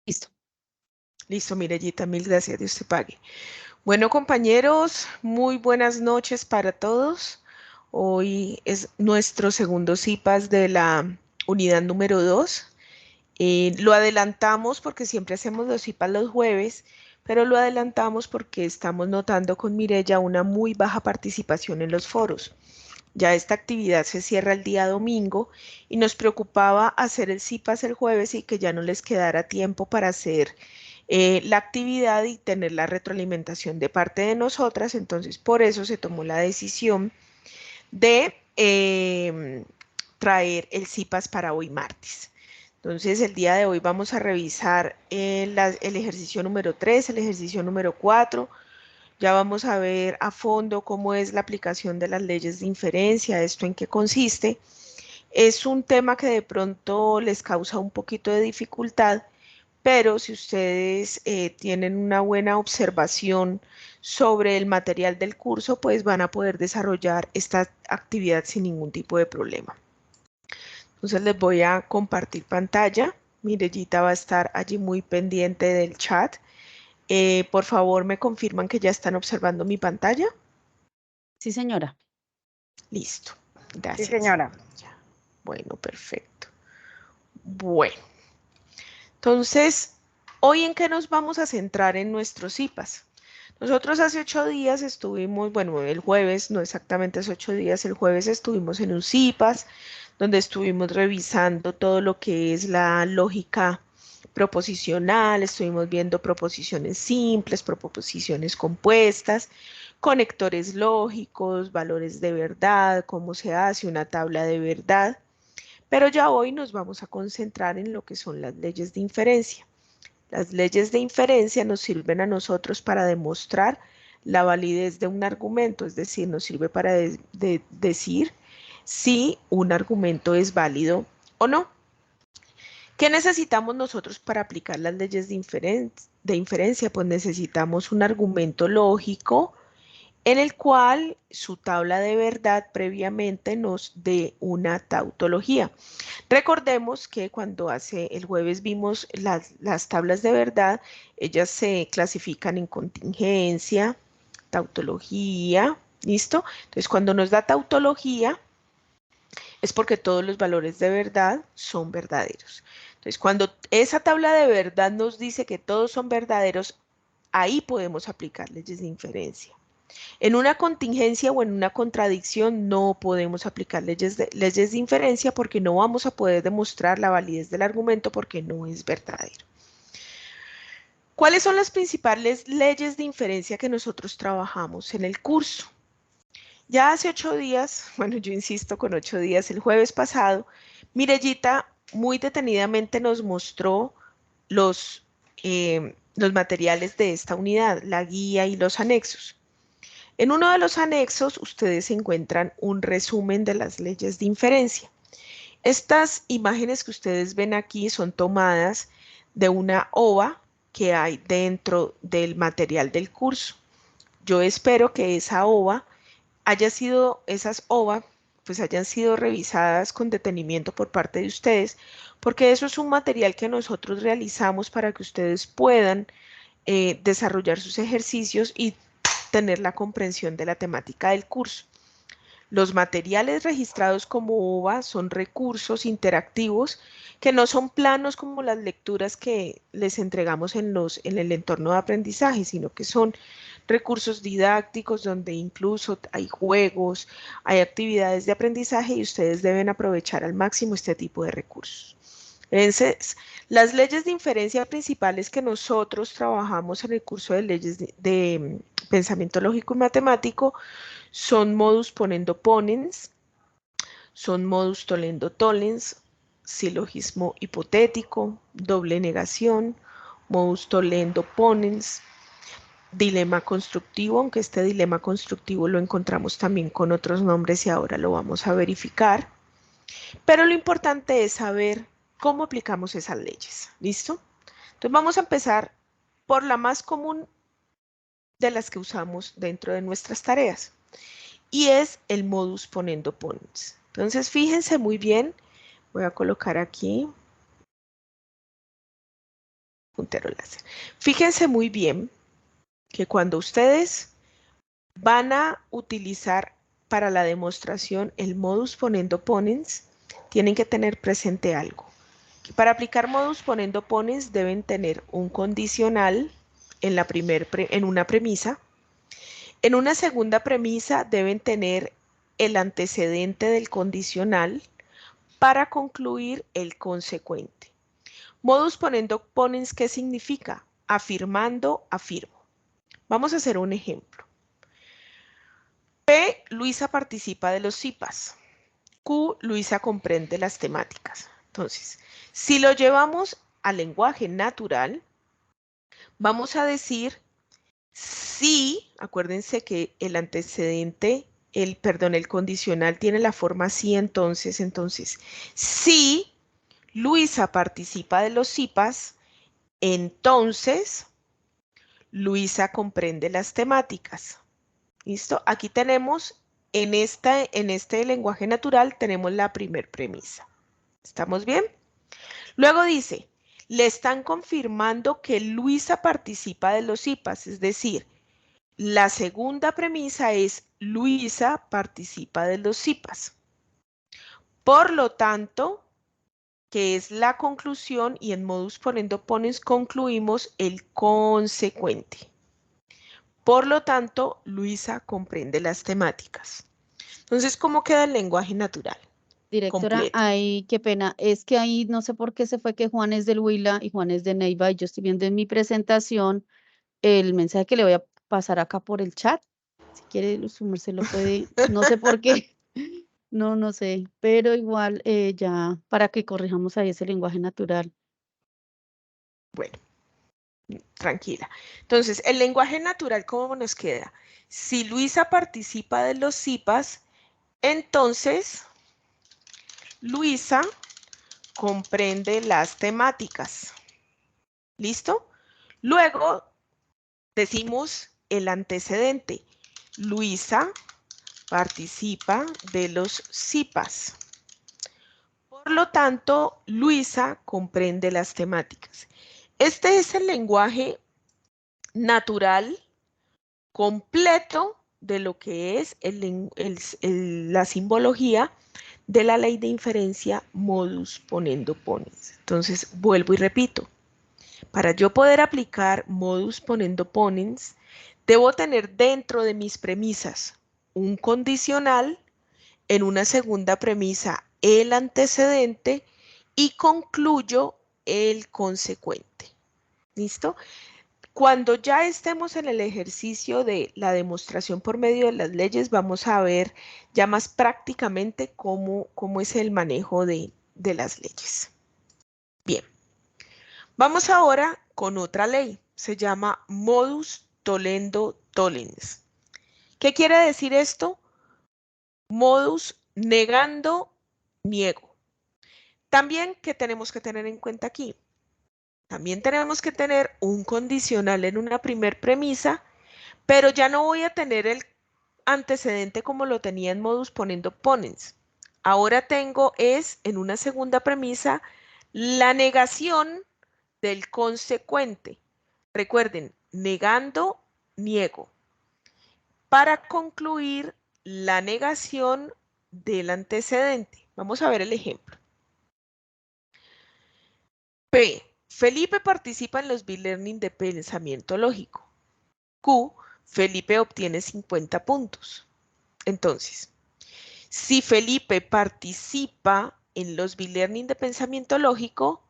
Listo. Listo, Mirellita, mil gracias, Dios te pague. Bueno, compañeros, muy buenas noches para todos. Hoy es nuestro segundo CIPAS de la unidad número 2. Lo adelantamos porque siempre hacemos los CIPAS los jueves, pero lo adelantamos porque estamos notando con Mirella una muy baja participación en los foros. Ya esta actividad se cierra el día domingo y nos preocupaba hacer el CIPAS el jueves y que ya no les quedara tiempo para hacer la actividad y tener la retroalimentación de parte de nosotras. Entonces, por eso se tomó la decisión de traer el CIPAS para hoy martes. Entonces, el día de hoy vamos a revisar el ejercicio número 3, el ejercicio número 4. Ya vamos a ver a fondo cómo es la aplicación de las leyes de inferencia, esto en qué consiste. Es un tema que de pronto les causa un poquito de dificultad, pero si ustedes tienen una buena observación sobre el material del curso, pues van a poder desarrollar esta actividad sin ningún tipo de problema. Entonces les voy a compartir pantalla. Mirellita va a estar allí muy pendiente del chat. Por favor, me confirman que ya están observando mi pantalla. Sí, señora. Listo. Sí, Gracias. señora. Ya. Bueno, perfecto. Bueno, entonces, ¿hoy en qué nos vamos a centrar en nuestros CIPAS? Nosotros hace 8 días estuvimos, bueno, el jueves, no exactamente hace 8 días, el jueves estuvimos en un CIPAS, donde estuvimos revisando todo lo que es la lógica proposicional, estuvimos viendo proposiciones simples, proposiciones compuestas, conectores lógicos, valores de verdad, cómo se hace una tabla de verdad, pero ya hoy nos vamos a concentrar en lo que son las leyes de inferencia. Las leyes de inferencia nos sirven a nosotros para demostrar la validez de un argumento, es decir, nos sirve para decir si un argumento es válido o no. ¿Qué necesitamos nosotros para aplicar las leyes de inferencia? Pues necesitamos un argumento lógico en el cual su tabla de verdad previamente nos dé una tautología. Recordemos que cuando hace el jueves vimos las tablas de verdad, ellas se clasifican en contingencia, tautología, ¿listo? Entonces, cuando nos da tautología, es porque todos los valores de verdad son verdaderos. Entonces, cuando esa tabla de verdad nos dice que todos son verdaderos, ahí podemos aplicar leyes de inferencia. En una contingencia o en una contradicción no podemos aplicar leyes de inferencia porque no vamos a poder demostrar la validez del argumento porque no es verdadero. ¿Cuáles son las principales leyes de inferencia que nosotros trabajamos en el curso? Ya hace 8 días, bueno, yo insisto con 8 días, el jueves pasado, Mirellita muy detenidamente nos mostró los materiales de esta unidad, la guía y los anexos. En uno de los anexos ustedes encuentran un resumen de las leyes de inferencia. Estas imágenes que ustedes ven aquí son tomadas de una OVA que hay dentro del material del curso. Yo espero que esa OVA esas OVA pues hayan sido revisadas con detenimiento por parte de ustedes, porque eso es un material que nosotros realizamos para que ustedes puedan desarrollar sus ejercicios y tener la comprensión de la temática del curso. Los materiales registrados como OVA son recursos interactivos que no son planos como las lecturas que les entregamos en el entorno de aprendizaje, sino que son recursos didácticos donde incluso hay juegos, hay actividades de aprendizaje y ustedes deben aprovechar al máximo este tipo de recursos. Entonces, las leyes de inferencia principales que nosotros trabajamos en el curso de leyes de pensamiento lógico y matemático son modus ponendo ponens, son modus tollendo tollens, silogismo hipotético, doble negación, modus tollendo ponens, dilema constructivo, aunque este dilema constructivo lo encontramos también con otros nombres y ahora lo vamos a verificar. Pero lo importante es saber cómo aplicamos esas leyes. ¿Listo? Entonces vamos a empezar por la más común de las que usamos dentro de nuestras tareas y es el modus ponendo ponens. Entonces fíjense muy bien, voy a colocar aquí puntero láser. Fíjense muy bien que cuando ustedes van a utilizar para la demostración el modus ponendo ponens, tienen que tener presente algo. Para aplicar modus ponendo ponens deben tener un condicional en una premisa. En una segunda premisa deben tener el antecedente del condicional para concluir el consecuente. Modus ponendo ponens, ¿qué significa? Afirmando, afirmo. Vamos a hacer un ejemplo. P, Luisa participa de los CIPAS. Q, Luisa comprende las temáticas. Entonces, si lo llevamos al lenguaje natural, vamos a decir si, acuérdense que el antecedente, el condicional tiene la forma si, entonces, si Luisa participa de los CIPAS, entonces Luisa comprende las temáticas. ¿Listo? Aquí tenemos, en este lenguaje natural, tenemos la primer premisa. ¿Estamos bien? Luego dice, le están confirmando que Luisa participa de los CIPAS, es decir, la segunda premisa es Luisa participa de los CIPAS. Por lo tanto, que es la conclusión y en modus ponendo ponens concluimos el consecuente. Por lo tanto, Luisa comprende las temáticas. Entonces, ¿cómo queda el lenguaje natural? Directora, Completo. ay, qué pena. Es que ahí no sé por qué se fue que Juan es del Huila y Juan es de Neiva. Y yo estoy viendo en mi presentación el mensaje que le voy a pasar acá por el chat. Si quiere, su merced lo puede, no sé por qué. No, no sé, pero igual ya para que corrijamos ahí ese lenguaje natural. Bueno, tranquila. Entonces, el lenguaje natural, ¿cómo nos queda? Si Luisa participa de los CIPAS, entonces Luisa comprende las temáticas. ¿Listo? Luego decimos el antecedente. Luisa participa de los CIPAS. Por lo tanto, Luisa comprende las temáticas. Este es el lenguaje natural completo de lo que es la simbología de la ley de inferencia modus ponendo ponens. Entonces, vuelvo y repito. Para yo poder aplicar modus ponendo ponens, debo tener dentro de mis premisas un condicional, en una segunda premisa el antecedente y concluyo el consecuente. ¿Listo? Cuando ya estemos en el ejercicio de la demostración por medio de las leyes, vamos a ver ya más prácticamente cómo es el manejo de las leyes. Bien, vamos ahora con otra ley. Se llama modus tollendo tollens. ¿Qué quiere decir esto? Modus negando, niego. También, ¿qué tenemos que tener en cuenta aquí? También tenemos que tener un condicional en una primer premisa, pero ya no voy a tener el antecedente como lo tenía en modus ponendo ponens. Ahora tengo en una segunda premisa la negación del consecuente. Recuerden, negando, niego. Para concluir la negación del antecedente. Vamos a ver el ejemplo. P. Felipe participa en los B-Learning de pensamiento lógico. Q. Felipe obtiene 50 puntos. Entonces, si Felipe participa en los B-Learning de pensamiento lógico,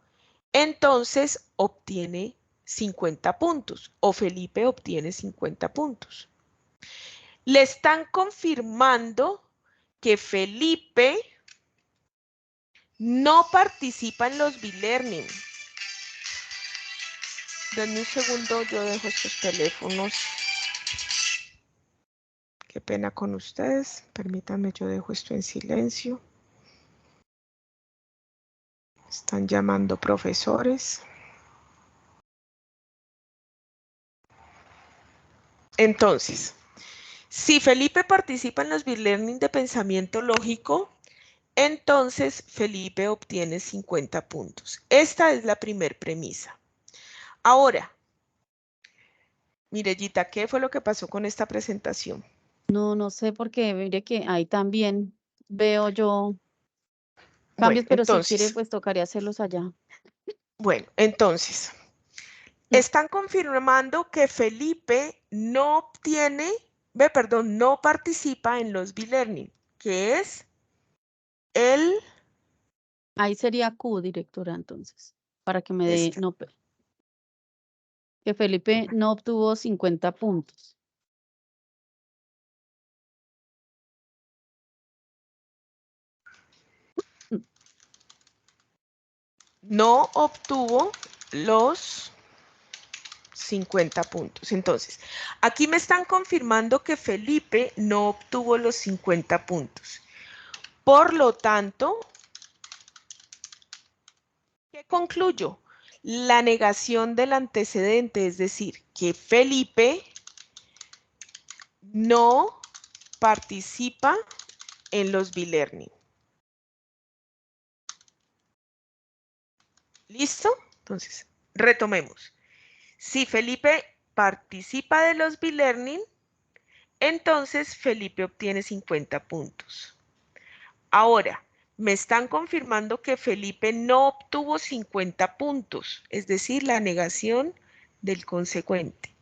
entonces obtiene 50 puntos o Felipe obtiene 50 puntos. Le están confirmando que Felipe no participa en los B-Learning. Denme un segundo, yo dejo estos teléfonos. Qué pena con ustedes. Permítanme, yo dejo esto en silencio. Están llamando profesores. Entonces, si Felipe participa en los B-Learning de pensamiento lógico, entonces Felipe obtiene 50 puntos. Esta es la primer premisa. Ahora, Mirellita, ¿qué fue lo que pasó con esta presentación? No sé porque mire que ahí también veo yo Bueno, cambios, pero si quiere, entonces, pues tocaría hacerlos allá. Mm. están confirmando que Felipe no obtiene, perdón, no participa en los B-Learning, que es el, Ahí sería Q, directora, entonces, para que me dé, este, no, que Felipe no obtuvo 50 puntos. Mm. no obtuvo los 50 puntos. Entonces, aquí me están confirmando que Felipe no obtuvo los 50 puntos. Por lo tanto, ¿qué concluyo? La negación del antecedente, es decir, que Felipe no participa en los B-Learning. ¿Listo? Entonces, retomemos. Si Felipe participa de los B-Learning, entonces Felipe obtiene 50 puntos. Ahora, me están confirmando que Felipe no obtuvo 50 puntos, es decir, la negación del consecuente.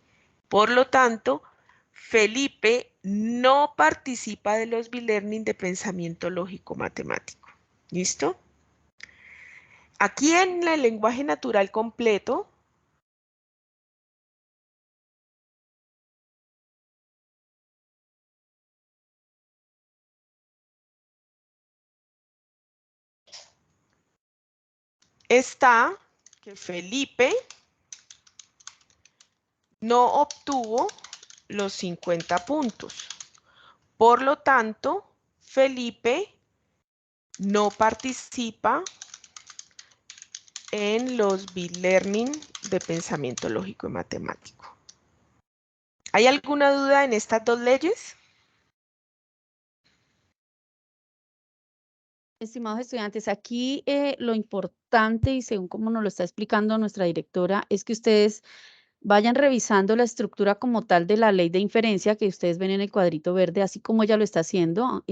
Por lo tanto, Felipe no participa de los B-Learning de pensamiento lógico matemático. ¿Listo? Aquí en el lenguaje natural completo, está que Felipe no obtuvo los 50 puntos. Por lo tanto, Felipe no participa en los B-Learning de pensamiento lógico y matemático. ¿Hay alguna duda en estas dos leyes? Estimados estudiantes, aquí lo importante y según como nos lo está explicando nuestra directora es que ustedes vayan revisando la estructura como tal de la ley de inferencia que ustedes ven en el cuadrito verde, así como ella lo está haciendo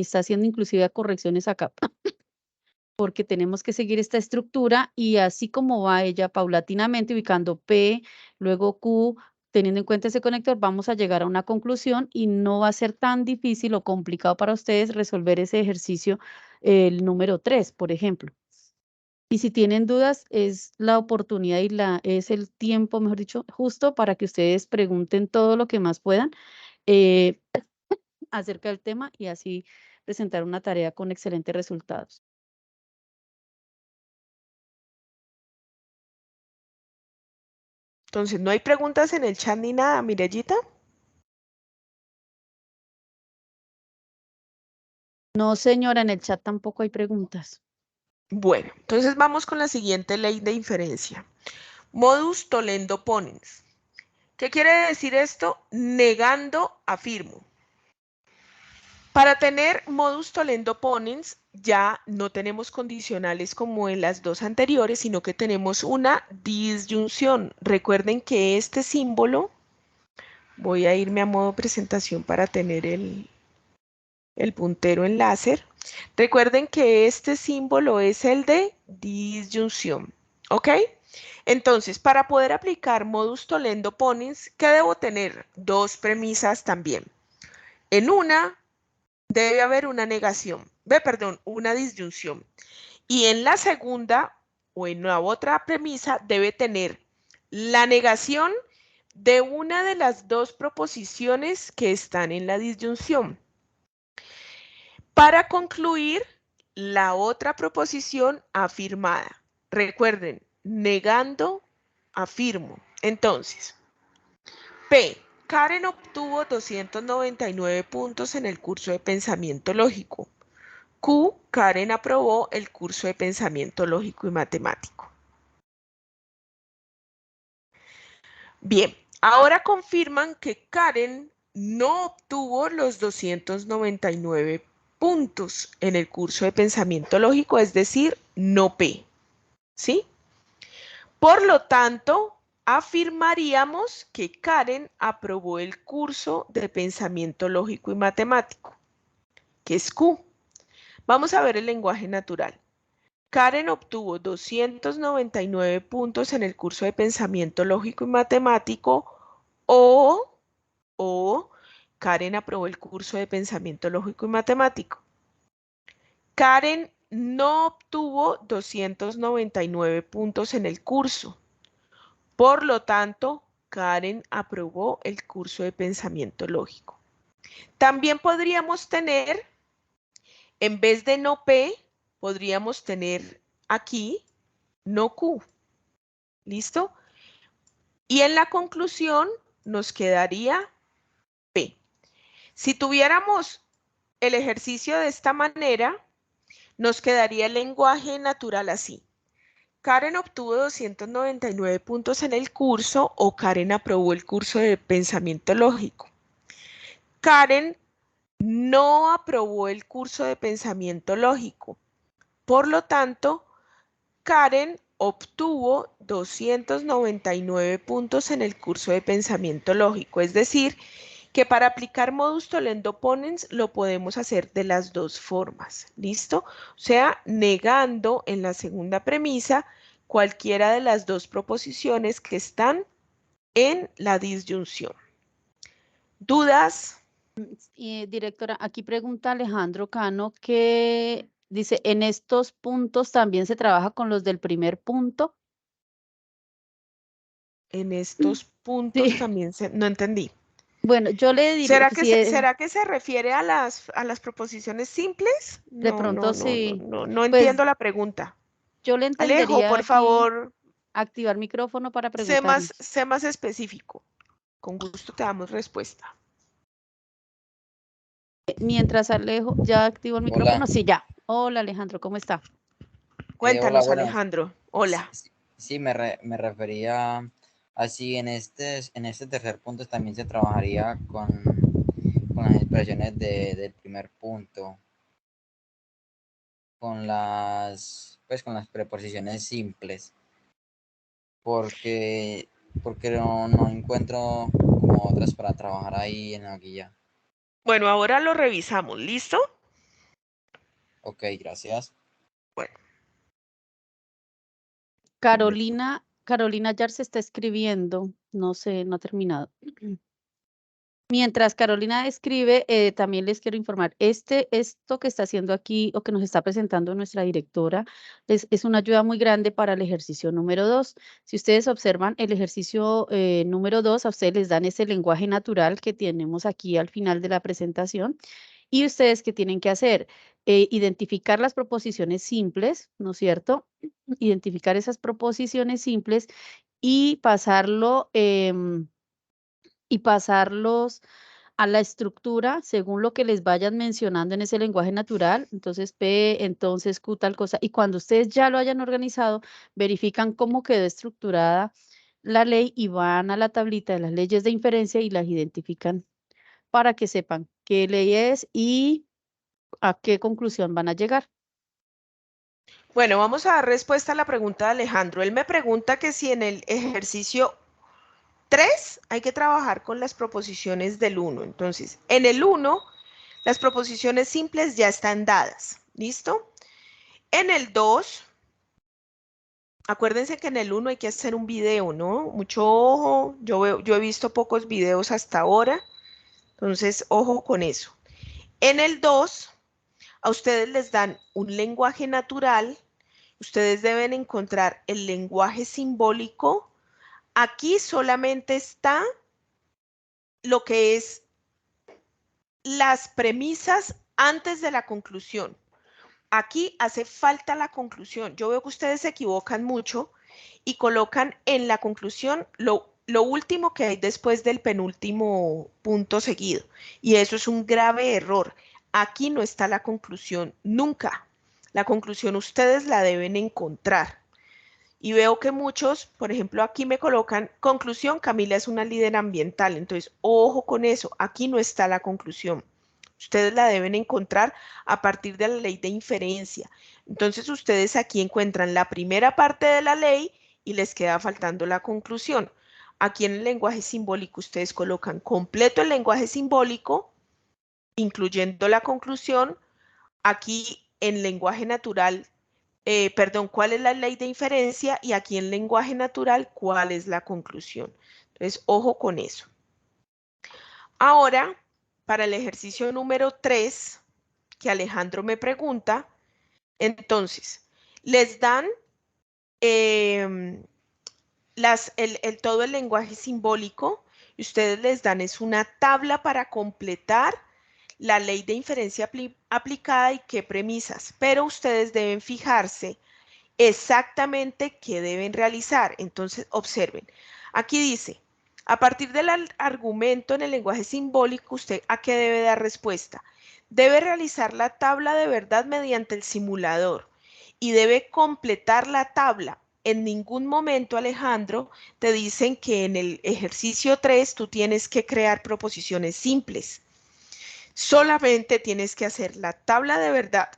inclusive correcciones acá, porque tenemos que seguir esta estructura y así como va ella paulatinamente ubicando P, luego Q, teniendo en cuenta ese conector, vamos a llegar a una conclusión y no va a ser tan difícil o complicado para ustedes resolver ese ejercicio, el número 3, por ejemplo. Y si tienen dudas, es la oportunidad y es el tiempo, mejor dicho, justo para que ustedes pregunten todo lo que más puedan eh, acerca del tema y así presentar una tarea con excelentes resultados. Entonces, ¿no hay preguntas en el chat ni nada, Mirellita? No, señora, en el chat tampoco hay preguntas. Bueno, entonces vamos con la siguiente ley de inferencia. Modus tollendo ponens. ¿Qué quiere decir esto? Negando afirmo. Para tener modus tollendo ponens ya no tenemos condicionales como en las dos anteriores, sino que tenemos una disyunción. Recuerden que este símbolo, voy a irme a modo presentación para tener el puntero en láser. Recuerden que este símbolo es el de disyunción, ¿ok? Entonces, para poder aplicar modus tollendo ponens, ¿qué debo tener? Dos premisas también. En una debe haber una negación, perdón, una disyunción. Y en la segunda o en la otra premisa debe tener la negación de una de las dos proposiciones que están en la disyunción. Para concluir, la otra proposición afirmada. Recuerden, negando, afirmo. Entonces, P. Karen obtuvo 299 puntos en el curso de pensamiento lógico. Q. Karen aprobó el curso de pensamiento lógico y matemático. Bien, ahora confirman que Karen no obtuvo los 299 puntos en el curso de pensamiento lógico, es decir, no P. ¿Sí? Por lo tanto, afirmaríamos que Karen aprobó el curso de pensamiento lógico y matemático, que es Q. Vamos a ver el lenguaje natural. Karen obtuvo 299 puntos en el curso de pensamiento lógico y matemático o Karen aprobó el curso de pensamiento lógico y matemático. Karen no obtuvo 299 puntos en el curso. Por lo tanto, Karen aprobó el curso de pensamiento lógico. También podríamos tener, en vez de no P, podríamos tener aquí no Q. ¿Listo? Y en la conclusión nos quedaría P. Si tuviéramos el ejercicio de esta manera, nos quedaría el lenguaje natural así. Karen obtuvo 299 puntos en el curso o Karen aprobó el curso de pensamiento lógico. Karen no aprobó el curso de pensamiento lógico. Por lo tanto, Karen obtuvo 299 puntos en el curso de pensamiento lógico. Es decir, que para aplicar modus tollendo ponens lo podemos hacer de las dos formas. ¿Listo? O sea, negando en la segunda premisa cualquiera de las dos proposiciones que están en la disyunción. ¿Dudas? Directora, aquí pregunta Alejandro Cano que dice, ¿en estos puntos también se trabaja con los del primer punto? En estos puntos Sí. también se... No entendí. Bueno, yo le diría que si ¿Será que se refiere a las proposiciones simples? de pronto sí, No pues entiendo la pregunta. yo le Alejo, entendería por aquí favor, activar micrófono para preguntarles. sé más específico. Con gusto te damos respuesta. Mientras Alejo, ¿ya activó el micrófono? Hola, Sí, ya. Hola Alejandro, ¿cómo está? hola, Cuéntanos, buenas. Alejandro. Sí, Hola. sí, sí, me refería así en este tercer punto también se trabajaría con las expresiones del primer punto, con las preposiciones simples, porque, porque no encuentro como otras para trabajar ahí en la guía. Bueno, ahora lo revisamos. ¿Listo? Ok, gracias. Bueno, Carolina Yar se está escribiendo, no sé, no ha terminado. Mientras Carolina escribe, también les quiero informar, esto que está haciendo aquí o que nos está presentando nuestra directora es una ayuda muy grande para el ejercicio número 2. Si ustedes observan el ejercicio número 2, a ustedes les dan ese lenguaje natural que tenemos aquí al final de la presentación. ¿Y ustedes qué tienen que hacer? Identificar las proposiciones simples, ¿no es cierto? Identificar esas proposiciones simples y pasarlos a la estructura según lo que les vayan mencionando en ese lenguaje natural. Entonces, P, entonces Q, tal cosa. Y cuando ustedes ya lo hayan organizado, verifican cómo quedó estructurada la ley y van a la tablita de las leyes de inferencia y las identifican para que sepan qué ley es y a qué conclusión van a llegar. bueno, vamos a dar respuesta a la pregunta de Alejandro. Él me pregunta que si en el ejercicio 3 hay que trabajar con las proposiciones del 1. Entonces, en el 1, las proposiciones simples ya están dadas. ¿Listo? En el 2, acuérdense que en el 1 hay que hacer un video, ¿no? Mucho ojo. Yo he visto pocos videos hasta ahora. Entonces, ojo con eso. En el 2, a ustedes les dan un lenguaje natural. Ustedes deben encontrar el lenguaje simbólico. Aquí solamente está lo que es las premisas antes de la conclusión. Aquí hace falta la conclusión. Yo veo que ustedes se equivocan mucho y colocan en la conclusión lo último que hay después del penúltimo punto seguido. Y eso es un grave error. Aquí no está la conclusión nunca. La conclusión ustedes la deben encontrar. Y veo que muchos, por ejemplo, aquí me colocan conclusión, Camila es una líder ambiental. Entonces, ojo con eso, aquí no está la conclusión. Ustedes la deben encontrar a partir de la ley de inferencia. Entonces, ustedes aquí encuentran la primera parte de la ley y les queda faltando la conclusión. Aquí en el lenguaje simbólico ustedes colocan completo el lenguaje simbólico, incluyendo la conclusión. Aquí en lenguaje natural, ¿cuál es la ley de inferencia? Y aquí en lenguaje natural, ¿cuál es la conclusión? Entonces, ojo con eso. Ahora, para el ejercicio número 3, que Alejandro me pregunta, entonces, les dan todo el lenguaje simbólico y ustedes les dan es una tabla para completar la ley de inferencia aplicada y qué premisas, pero ustedes deben fijarse exactamente qué deben realizar. Entonces, observen, aquí dice, a partir del argumento en el lenguaje simbólico, ¿usted a qué debe dar respuesta? Debe realizar la tabla de verdad mediante el simulador y debe completar la tabla. En ningún momento, Alejandro, te dicen que en el ejercicio 3 tú tienes que crear proposiciones simples. Solamente tienes que hacer la tabla de verdad,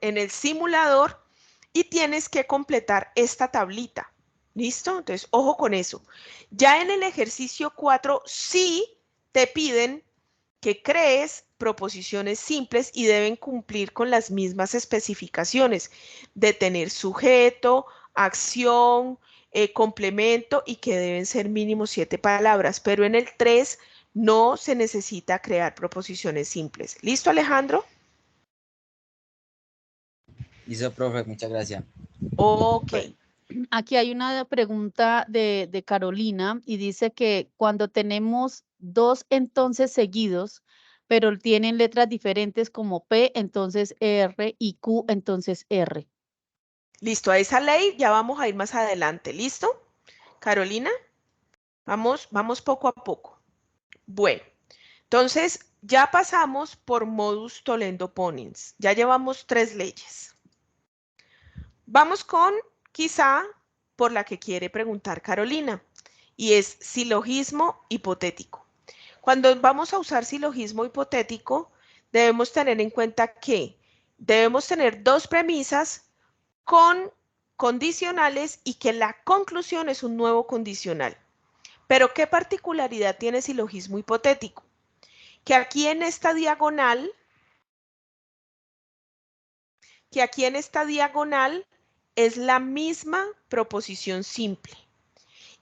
en el simulador y tienes que completar esta tablita. ¿Listo? Entonces, ojo con eso. Ya en el ejercicio 4 sí te piden que crees proposiciones simples y deben cumplir con las mismas especificaciones de tener sujeto, acción, complemento y que deben ser mínimo 7 palabras. Pero en el 3 no se necesita crear proposiciones simples. ¿Listo, Alejandro? Listo, profe, muchas gracias. Ok. Bueno, aquí hay una pregunta de Carolina y dice que cuando tenemos dos entonces seguidos, pero tienen letras diferentes como P, entonces R y Q, entonces R. Listo, a esa ley ya vamos a ir más adelante. ¿Listo? Carolina, vamos poco a poco. Bueno, entonces ya pasamos por modus tollendo ponens. Ya llevamos 3 leyes. Vamos con quizá por la que quiere preguntar Carolina y es silogismo hipotético. Cuando vamos a usar silogismo hipotético, debemos tener en cuenta que debemos tener 2 premisas con condicionales y que la conclusión es un nuevo condicional. Pero ¿qué particularidad tiene silogismo hipotético? Que aquí en esta diagonal, es la misma proposición simple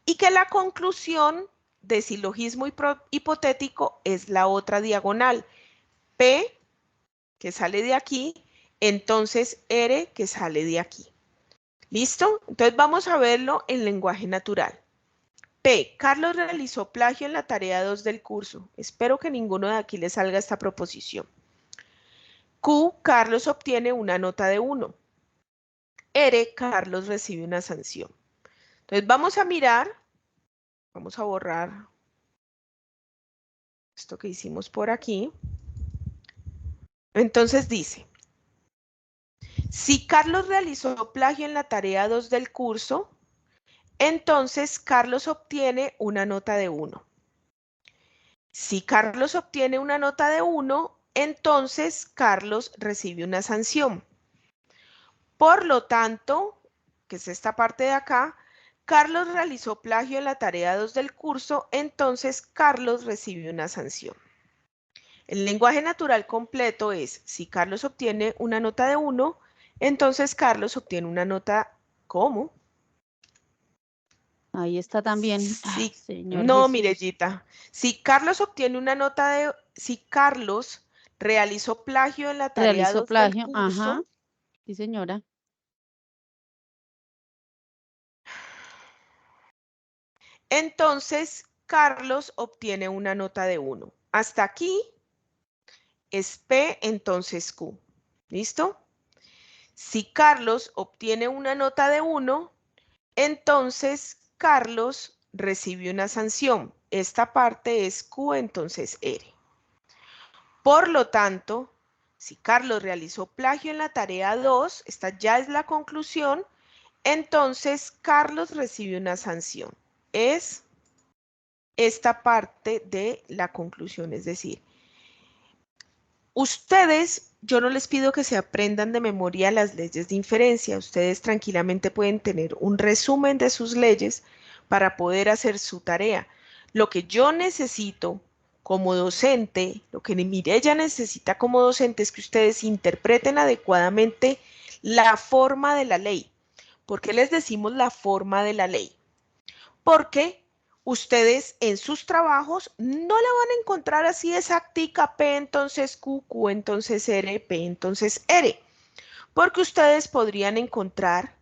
y que la conclusión de silogismo hipotético es la otra diagonal, P, que sale de aquí, entonces R, que sale de aquí. ¿Listo? Entonces vamos a verlo en lenguaje natural. P. Carlos realizó plagio en la tarea 2 del curso. Espero que ninguno de aquí le salga esta proposición. Q. Carlos obtiene una nota de 1. R. Carlos recibe una sanción. Entonces vamos a mirar, vamos a borrar esto que hicimos por aquí. Entonces dice, si Carlos realizó plagio en la tarea 2 del curso, entonces Carlos obtiene una nota de 1. Si Carlos obtiene una nota de 1, entonces Carlos recibe una sanción. Por lo tanto, que es esta parte de acá, Carlos realizó plagio en la tarea 2 del curso, entonces Carlos recibe una sanción. El lenguaje natural completo es, si Carlos obtiene una nota de 1, entonces Carlos obtiene una nota, ¿cómo? Ahí está también. Sí, Señor no, Jesús. Mirellita. Si Carlos obtiene una nota de, si Carlos realizó plagio en la tarea Realizó 2 del plagio. Ajá. curso, Sí, señora. entonces Carlos obtiene una nota de 1. Hasta aquí es P, entonces Q. ¿Listo? Si Carlos obtiene una nota de 1, entonces Carlos recibe una sanción. Esta parte es Q, entonces R. Por lo tanto, si Carlos realizó plagio en la tarea 2, esta ya es la conclusión, entonces Carlos recibe una sanción. Es esta parte de la conclusión, es decir, ustedes yo no les pido que se aprendan de memoria las leyes de inferencia. Ustedes tranquilamente pueden tener un resumen de sus leyes para poder hacer su tarea. Lo que yo necesito como docente, lo que Mireya necesita como docente es que ustedes interpreten adecuadamente la forma de la ley. ¿Por qué les decimos la forma de la ley? Porque ustedes en sus trabajos no la van a encontrar así exactica, P entonces Q, Q entonces R, P entonces R, porque ustedes podrían encontrar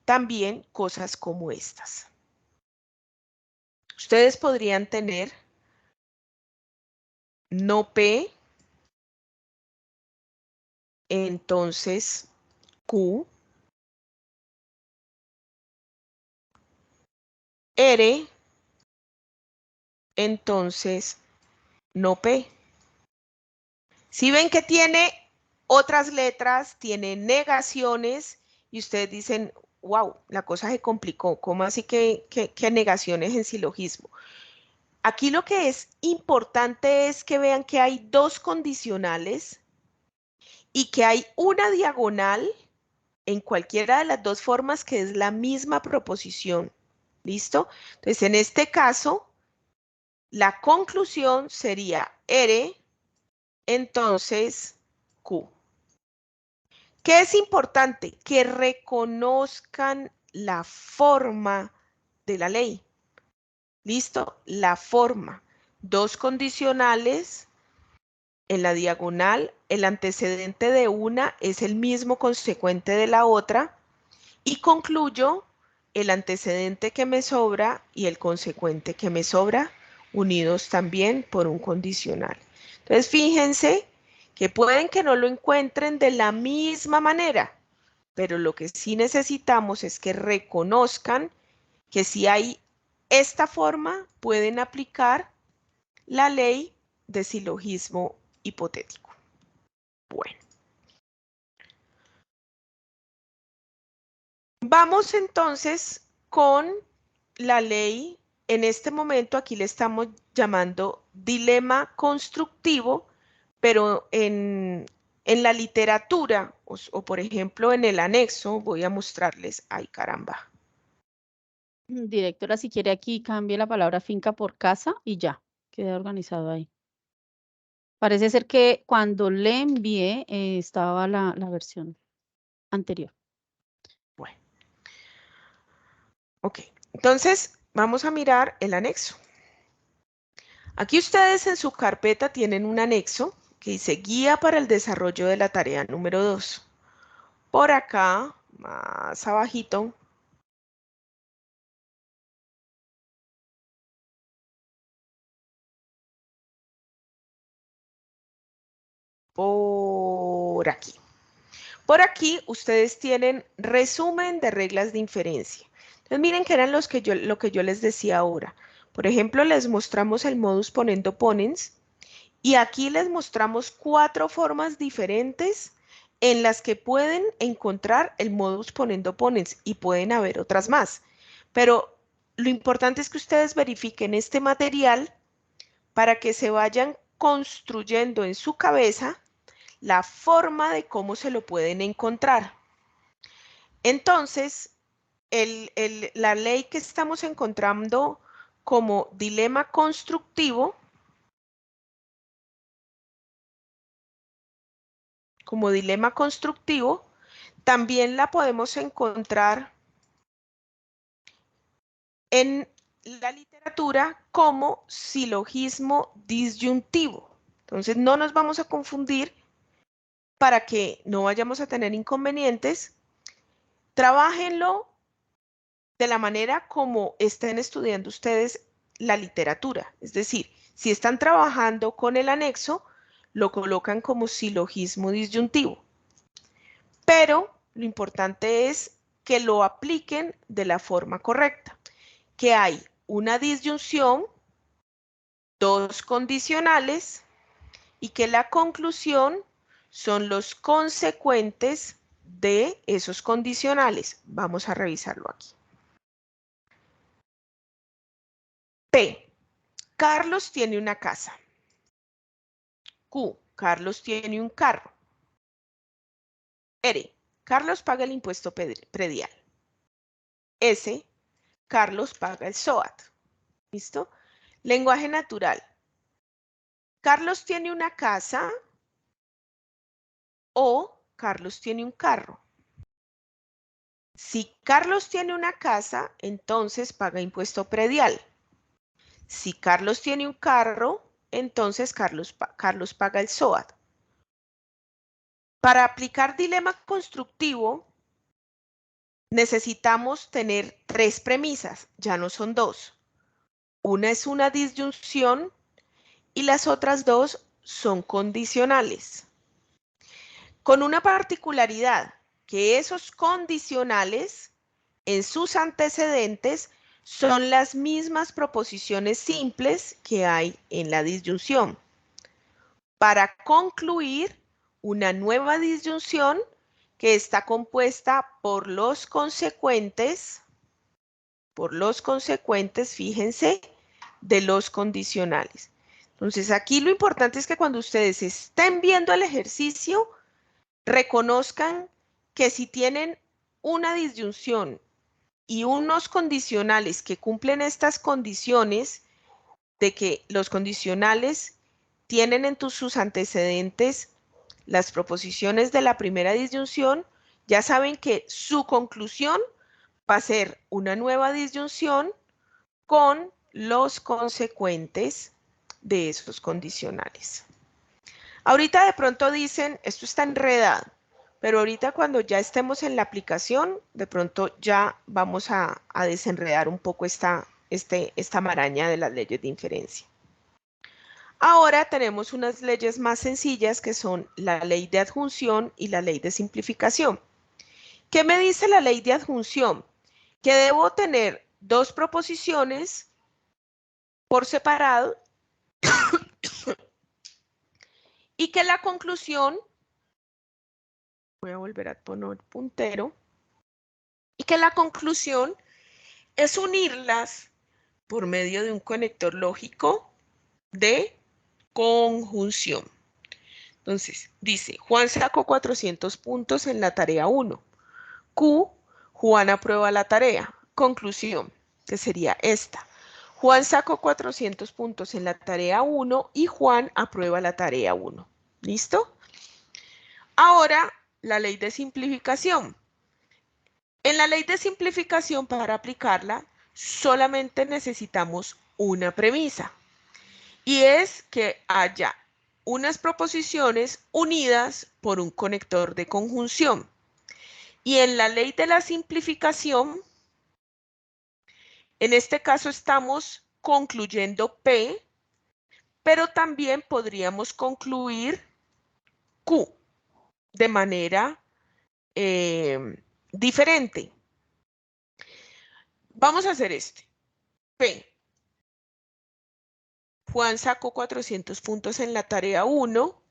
también cosas como estas. Ustedes podrían tener no P, entonces Q, R, entonces no P. Si ven que tiene otras letras, tiene negaciones y ustedes dicen, wow, la cosa se complicó. ¿Cómo así que negaciones en silogismo? Aquí lo que es importante es que vean que hay dos condicionales y que hay una diagonal en cualquiera de las dos formas que es la misma proposición. ¿Listo? Entonces, en este caso, la conclusión sería R, entonces Q. ¿Qué es importante? Que reconozcan la forma de la ley. ¿Listo? La forma. Dos condicionales en la diagonal. El antecedente de una es el mismo consecuente de la otra. Y concluyo el antecedente que me sobra y el consecuente que me sobra unidos también por un condicional. Entonces, fíjense que pueden que no lo encuentren de la misma manera, pero lo que sí necesitamos es que reconozcan que si hay esta forma, pueden aplicar la ley de silogismo hipotético. Bueno, vamos entonces con la ley. En este momento aquí le estamos llamando dilema constructivo, pero en la literatura o por ejemplo en el anexo voy a mostrarles, ay caramba. Directora, si quiere aquí cambie la palabra finca por casa y ya, queda organizado ahí. Parece ser que cuando le envié estaba la versión anterior. Bueno, ok. Entonces vamos a mirar el anexo. Aquí ustedes en su carpeta tienen un anexo que dice guía para el desarrollo de la tarea número 2. Por acá, más abajito, por aquí. Por aquí ustedes tienen resumen de reglas de inferencia. Entonces miren que eran lo que yo les decía ahora. Por ejemplo, les mostramos el modus ponendo ponens y aquí les mostramos 4 formas diferentes en las que pueden encontrar el modus ponendo ponens y pueden haber otras más. Pero lo importante es que ustedes verifiquen este material para que se vayan construyendo en su cabeza la forma de cómo se lo pueden encontrar. Entonces, la ley que estamos encontrando como dilema constructivo, también la podemos encontrar en la literatura como silogismo disyuntivo. Entonces, no nos vamos a confundir para que no vayamos a tener inconvenientes. Trabájenlo de la manera como estén estudiando ustedes la literatura. Es decir, si están trabajando con el anexo, lo colocan como silogismo disyuntivo. Pero lo importante es que lo apliquen de la forma correcta, que hay una disyunción, dos condicionales y que la conclusión son los consecuentes de esos condicionales. Vamos a revisarlo aquí. P. Carlos tiene una casa. Q. Carlos tiene un carro. R. Carlos paga el impuesto predial. S. Carlos paga el SOAT. ¿Listo? Lenguaje natural. Carlos tiene una casa o Carlos tiene un carro. Si Carlos tiene una casa, entonces paga impuesto predial. Si Carlos tiene un carro, entonces Carlos paga el SOAT. Para aplicar dilema constructivo, necesitamos tener 3 premisas, ya no son 2. Una es una disyunción y las otras 2 son condicionales. Con una particularidad, que esos condicionales en sus antecedentes son las mismas proposiciones simples que hay en la disyunción. Para concluir una nueva disyunción que está compuesta por los consecuentes, fíjense, de los condicionales. Entonces, aquí lo importante es que cuando ustedes estén viendo el ejercicio, reconozcan que si tienen una disyunción y unos condicionales que cumplen estas condiciones, de que los condicionales tienen en sus antecedentes las proposiciones de la primera disyunción, ya saben que su conclusión va a ser una nueva disyunción con los consecuentes de esos condicionales. Ahorita de pronto dicen, esto está enredado, pero ahorita cuando ya estemos en la aplicación, de pronto ya vamos a desenredar un poco esta maraña de las leyes de inferencia. Ahora tenemos unas leyes más sencillas que son la ley de adjunción y la ley de simplificación. ¿Qué me dice la ley de adjunción? Que debo tener 2 proposiciones por separado y que la conclusión, voy a volver a poner puntero, y que la conclusión es unirlas por medio de un conector lógico de conjunción. Entonces, dice, Juan sacó 400 puntos en la tarea 1. Q, Juan aprueba la tarea. Conclusión, que sería esta. Juan sacó 400 puntos en la tarea 1 y Juan aprueba la tarea 1. ¿Listo? Ahora, la ley de simplificación. En la ley de simplificación, para aplicarla, solamente necesitamos una premisa. Y es que haya unas proposiciones unidas por un conector de conjunción. Y en la ley de la simplificación, en este caso estamos concluyendo P, pero también podríamos concluir Q de manera diferente. Vamos a hacer este. P. Juan sacó 400 puntos en la tarea 1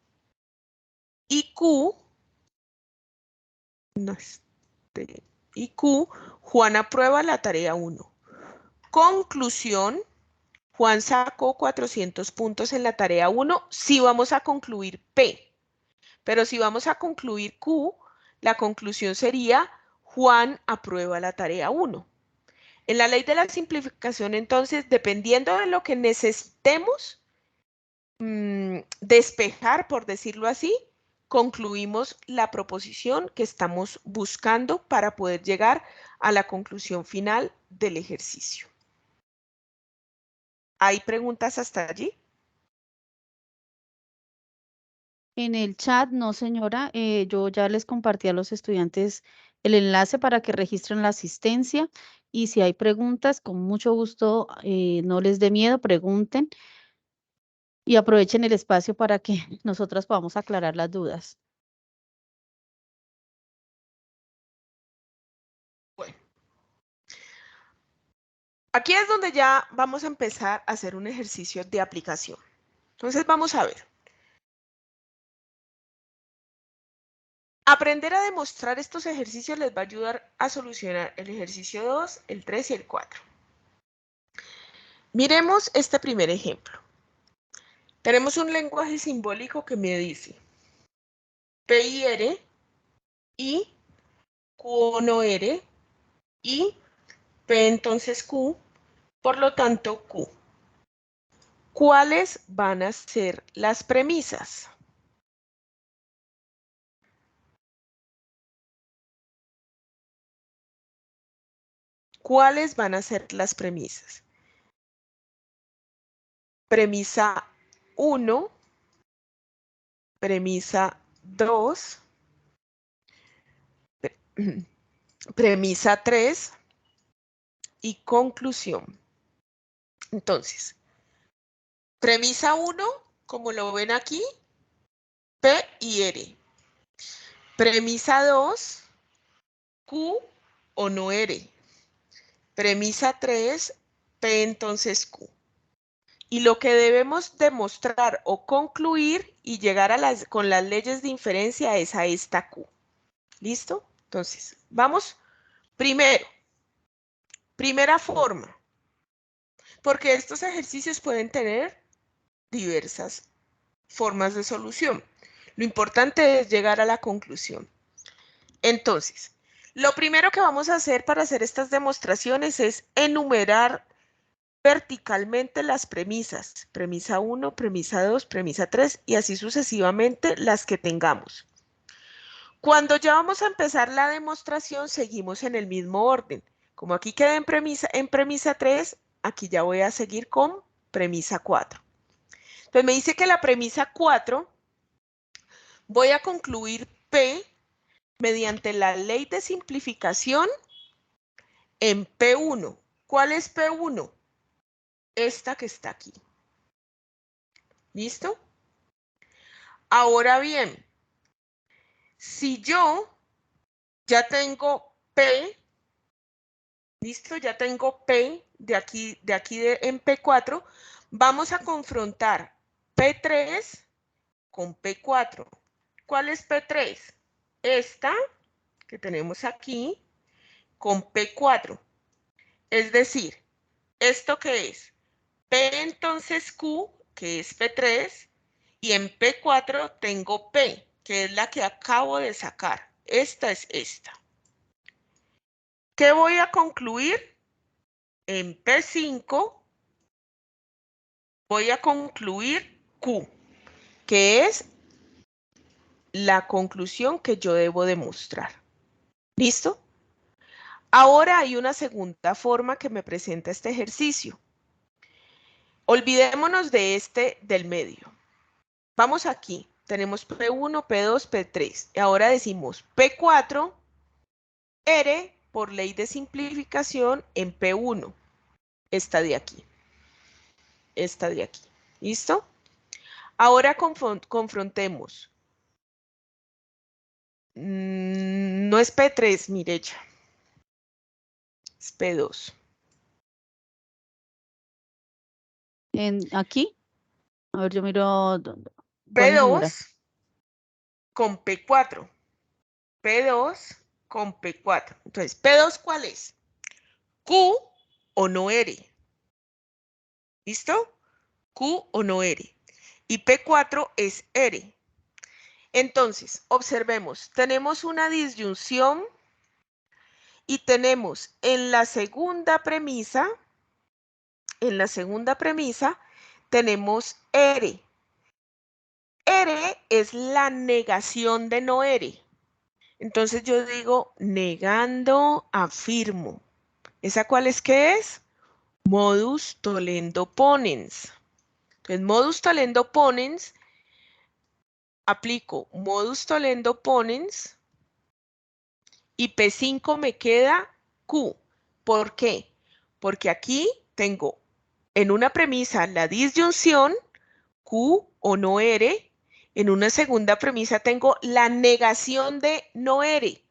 y Q, Juan aprueba la tarea 1. Conclusión, Juan sacó 400 puntos en la tarea 1 si vamos a concluir P. Pero si vamos a concluir Q, la conclusión sería Juan aprueba la tarea 1. En la ley de la simplificación, entonces, dependiendo de lo que necesitemos despejar, por decirlo así, concluimos la proposición que estamos buscando para poder llegar a la conclusión final del ejercicio. ¿Hay preguntas hasta allí? En el chat, no, señora, yo ya les compartí a los estudiantes el enlace para que registren la asistencia y si hay preguntas, con mucho gusto, no les dé miedo, pregunten y aprovechen el espacio para que nosotras podamos aclarar las dudas. Bueno, aquí es donde ya vamos a empezar a hacer un ejercicio de aplicación. Entonces vamos a ver. Aprender a demostrar estos ejercicios les va a ayudar a solucionar el ejercicio 2, el 3 y el 4. Miremos este primer ejemplo. Tenemos un lenguaje simbólico que me dice P y R y Q o no R y P entonces Q, por lo tanto Q. ¿Cuáles van a ser las premisas? ¿Cuáles van a ser las premisas? Premisa 1, premisa 2, premisa 3 y conclusión. Entonces, premisa 1, como lo ven aquí, P y R. Premisa 2, Q o no R. Premisa 3, P entonces Q. Y lo que debemos demostrar o concluir y llegar a con las leyes de inferencia es a esta Q. ¿Listo? Entonces, vamos primero. Primera forma, porque estos ejercicios pueden tener diversas formas de solución. Lo importante es llegar a la conclusión. Entonces, lo primero que vamos a hacer para hacer estas demostraciones es enumerar verticalmente las premisas. Premisa 1, premisa 2, premisa 3 y así sucesivamente las que tengamos. Cuando ya vamos a empezar la demostración, seguimos en el mismo orden. Como aquí queda en premisa 3, aquí ya voy a seguir con premisa 4. Entonces me dice que la premisa 4 voy a concluir P mediante la ley de simplificación en P1. ¿Cuál es P1? Esta que está aquí. ¿Listo? Ahora bien, si yo ya tengo P, ¿listo? Ya tengo P en P4, vamos a confrontar P3 con P4. ¿Cuál es P3? Esta que tenemos aquí con P4. Es decir, ¿esto qué es? P entonces Q, que es P3, y en P4 tengo P, que es la que acabo de sacar. Esta es esta. ¿Qué voy a concluir? En P5 voy a concluir Q, que es la conclusión que yo debo demostrar. ¿Listo? Ahora hay una segunda forma que me presenta este ejercicio. Olvidémonos de este del medio. Vamos aquí. Tenemos P1, P2, P3. Y ahora decimos P4, R, por ley de simplificación, en P1. Esta de aquí. Esta de aquí. ¿Listo? Ahora confrontemos. No es P3, Mireya. Es P2. ¿Aquí? A ver, yo miro cuál número. P2 con P4. P2 con P4. Entonces, ¿P2 cuál es? Q o no R. ¿Listo? Q o no R. Y P4 es R. Entonces, observemos, tenemos una disyunción y tenemos en la segunda premisa, tenemos R. R es la negación de no R. Entonces yo digo negando, afirmo. ¿Esa cuál es que es? Modus tollendo ponens. Entonces, modus tollendo ponens, aplico modus tollendo ponens y P5 me queda Q. ¿Por qué? Porque aquí tengo en una premisa la disyunción, Q o no R. En una segunda premisa tengo la negación de no R.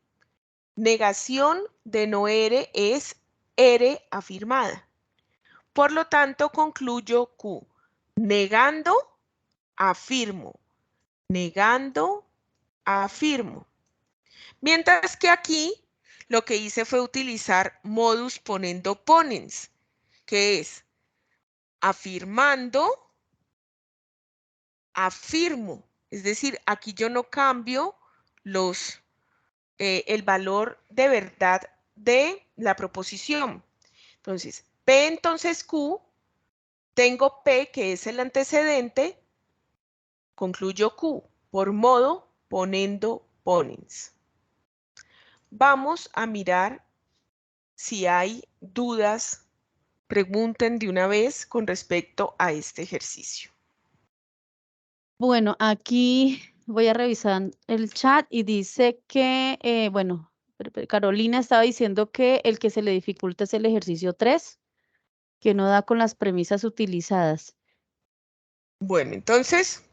Negación de no R es R afirmada. Por lo tanto, concluyo Q. Negando, afirmo. Negando, afirmo. Mientras que aquí lo que hice fue utilizar modus ponendo ponens, que es afirmando, afirmo. Es decir, aquí yo no cambio los el valor de verdad de la proposición. Entonces, P entonces Q, tengo P que es el antecedente, concluyo Q, por modo, ponendo, ponens. Vamos a mirar si hay dudas, pregunten de una vez con respecto a este ejercicio. Bueno, aquí voy a revisar el chat y dice que, bueno, Carolina estaba diciendo que el que se le dificulta es el ejercicio 3, que no da con las premisas utilizadas. Bueno, entonces,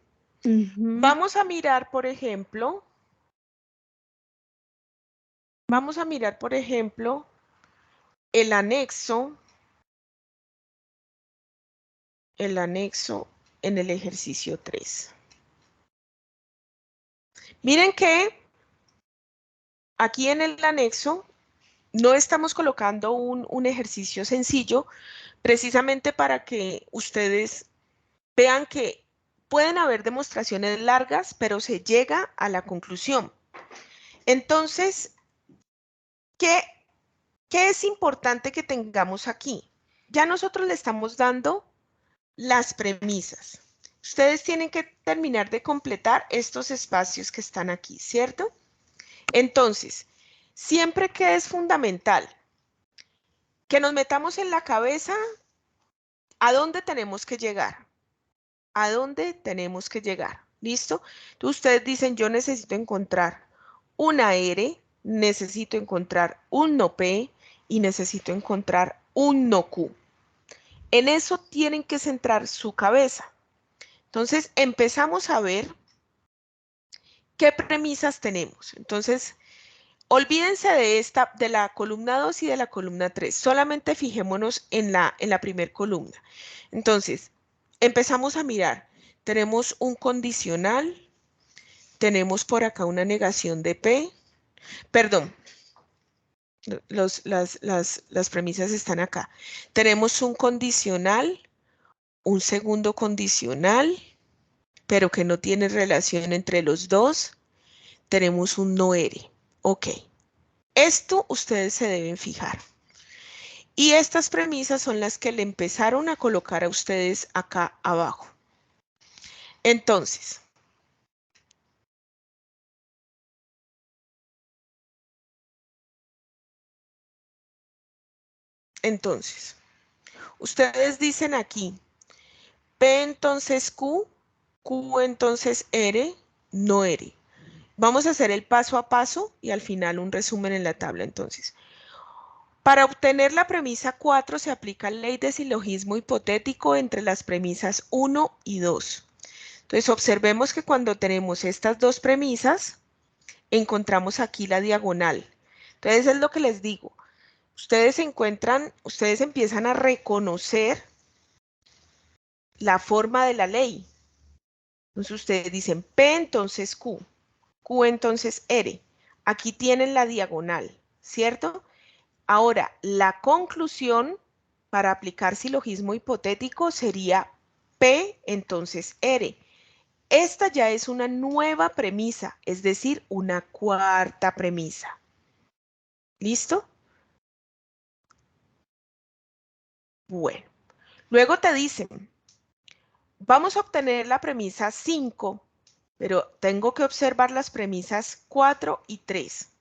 vamos a mirar, por ejemplo, el anexo en el ejercicio 3. Miren que aquí en el anexo no estamos colocando un ejercicio sencillo, precisamente para que ustedes vean que pueden haber demostraciones largas, pero se llega a la conclusión. Entonces, ¿qué es importante que tengamos aquí? Ya nosotros le estamos dando las premisas. Ustedes tienen que terminar de completar estos espacios que están aquí, ¿cierto? Entonces, siempre que es fundamental que nos metamos en la cabeza a dónde tenemos que llegar. ¿A dónde tenemos que llegar? ¿Listo? Entonces ustedes dicen, yo necesito encontrar una R, necesito encontrar un no P y necesito encontrar un no Q. En eso tienen que centrar su cabeza. Entonces empezamos a ver qué premisas tenemos. Entonces, olvídense de la columna 2 y de la columna 3. Solamente fijémonos en la primera columna. Entonces, empezamos a mirar. Tenemos un condicional. Tenemos por acá una negación de P. Perdón, las premisas están acá. Tenemos un condicional, un segundo condicional, pero que no tiene relación entre los dos. Tenemos un no R. Ok. Esto ustedes se deben fijar. Y estas premisas son las que le empezaron a colocar a ustedes acá abajo. Entonces, ustedes dicen aquí, P entonces Q, Q entonces R, no R. Vamos a hacer el paso a paso y al final un resumen en la tabla. Entonces, para obtener la premisa 4 se aplica ley de silogismo hipotético entre las premisas 1 y 2. Entonces, observemos que cuando tenemos estas dos premisas, encontramos aquí la diagonal. Entonces, es lo que les digo. Ustedes empiezan a reconocer la forma de la ley. Entonces, ustedes dicen P entonces Q, Q entonces R. Aquí tienen la diagonal, ¿cierto? Ahora, la conclusión para aplicar silogismo hipotético sería P entonces R. Esta ya es una nueva premisa, es decir, una cuarta premisa. ¿Listo? Bueno, luego te dicen, vamos a obtener la premisa 5, pero tengo que observar las premisas 4 y 3.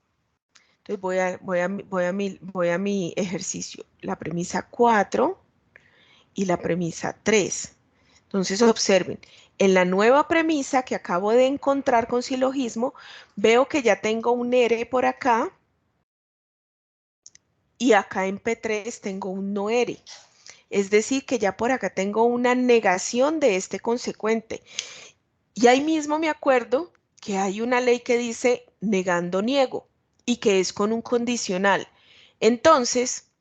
Entonces voy a mi ejercicio, la premisa 4 y la premisa 3. Entonces observen, en la nueva premisa que acabo de encontrar con silogismo, veo que ya tengo un R por acá y acá en P3 tengo un no R. Es decir, que ya por acá tengo una negación de este consecuente. Y ahí mismo me acuerdo que hay una ley que dice negando niego y que es con un condicional. Entonces,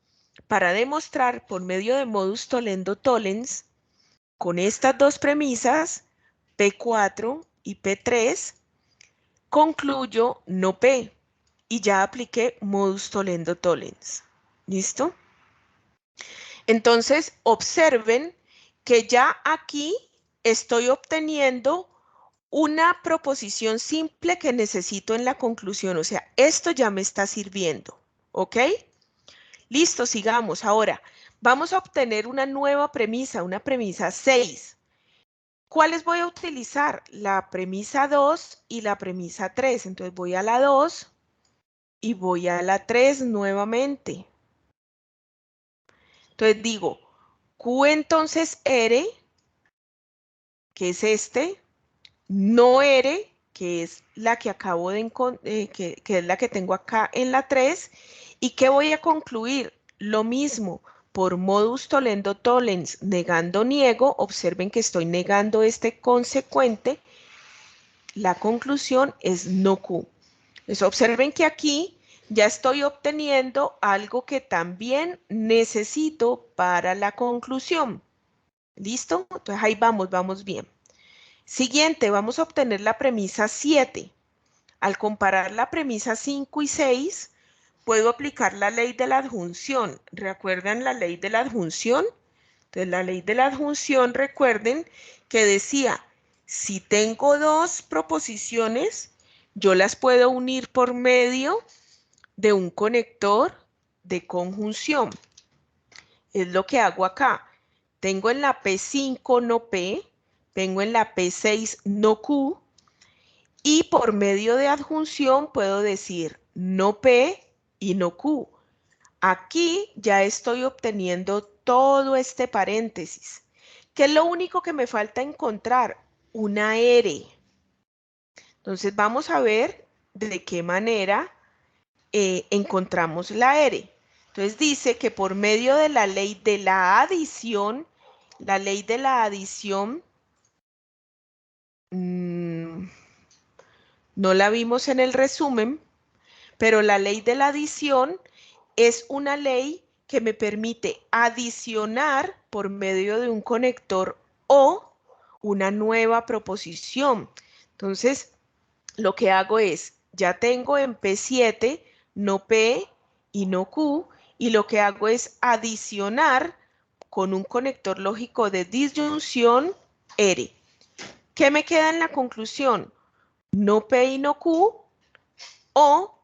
para demostrar por medio de modus tollendo tollens, con estas dos premisas, P4 y P3, concluyo no P y ya apliqué modus tollendo tollens. ¿Listo? Entonces, observen que ya aquí estoy obteniendo una proposición simple que necesito en la conclusión. O sea, esto ya me está sirviendo. ¿Ok? Listo, sigamos. Ahora, vamos a obtener una nueva premisa, una premisa 6. ¿Cuáles voy a utilizar? La premisa 2 y la premisa 3. Entonces voy a la 2 y voy a la 3 nuevamente. Entonces digo, Q entonces R, que es este, no R, que es la que acabo de que es la que tengo acá en la 3, y que voy a concluir lo mismo por modus tollendo tollens, negando niego. Observen que estoy negando este consecuente. La conclusión es no Q. Entonces observen que aquí ya estoy obteniendo algo que también necesito para la conclusión. ¿Listo? Entonces ahí vamos bien. Siguiente, vamos a obtener la premisa 7. Al comparar la premisa 5 y 6, puedo aplicar la ley de la adjunción. ¿Recuerdan la ley de la adjunción? Entonces, la ley de la adjunción, recuerden que decía, si tengo dos proposiciones, yo las puedo unir por medio de un conector de conjunción. Es lo que hago acá. Tengo en la P5 no P, tengo en la P6 no Q, y por medio de adjunción puedo decir no P y no Q. Aquí ya estoy obteniendo todo este paréntesis. ¿Qué es lo único que me falta encontrar? Una R. Entonces vamos a ver de qué manera encontramos la R. Entonces dice que por medio de la ley de la adición, no la vimos en el resumen, pero la ley de la adición es una ley que me permite adicionar por medio de un conector o una nueva proposición. Entonces, lo que hago es, ya tengo en P7 no P y no Q, y lo que hago es adicionar con un conector lógico de disyunción R. ¿Qué me queda en la conclusión? No P y no Q o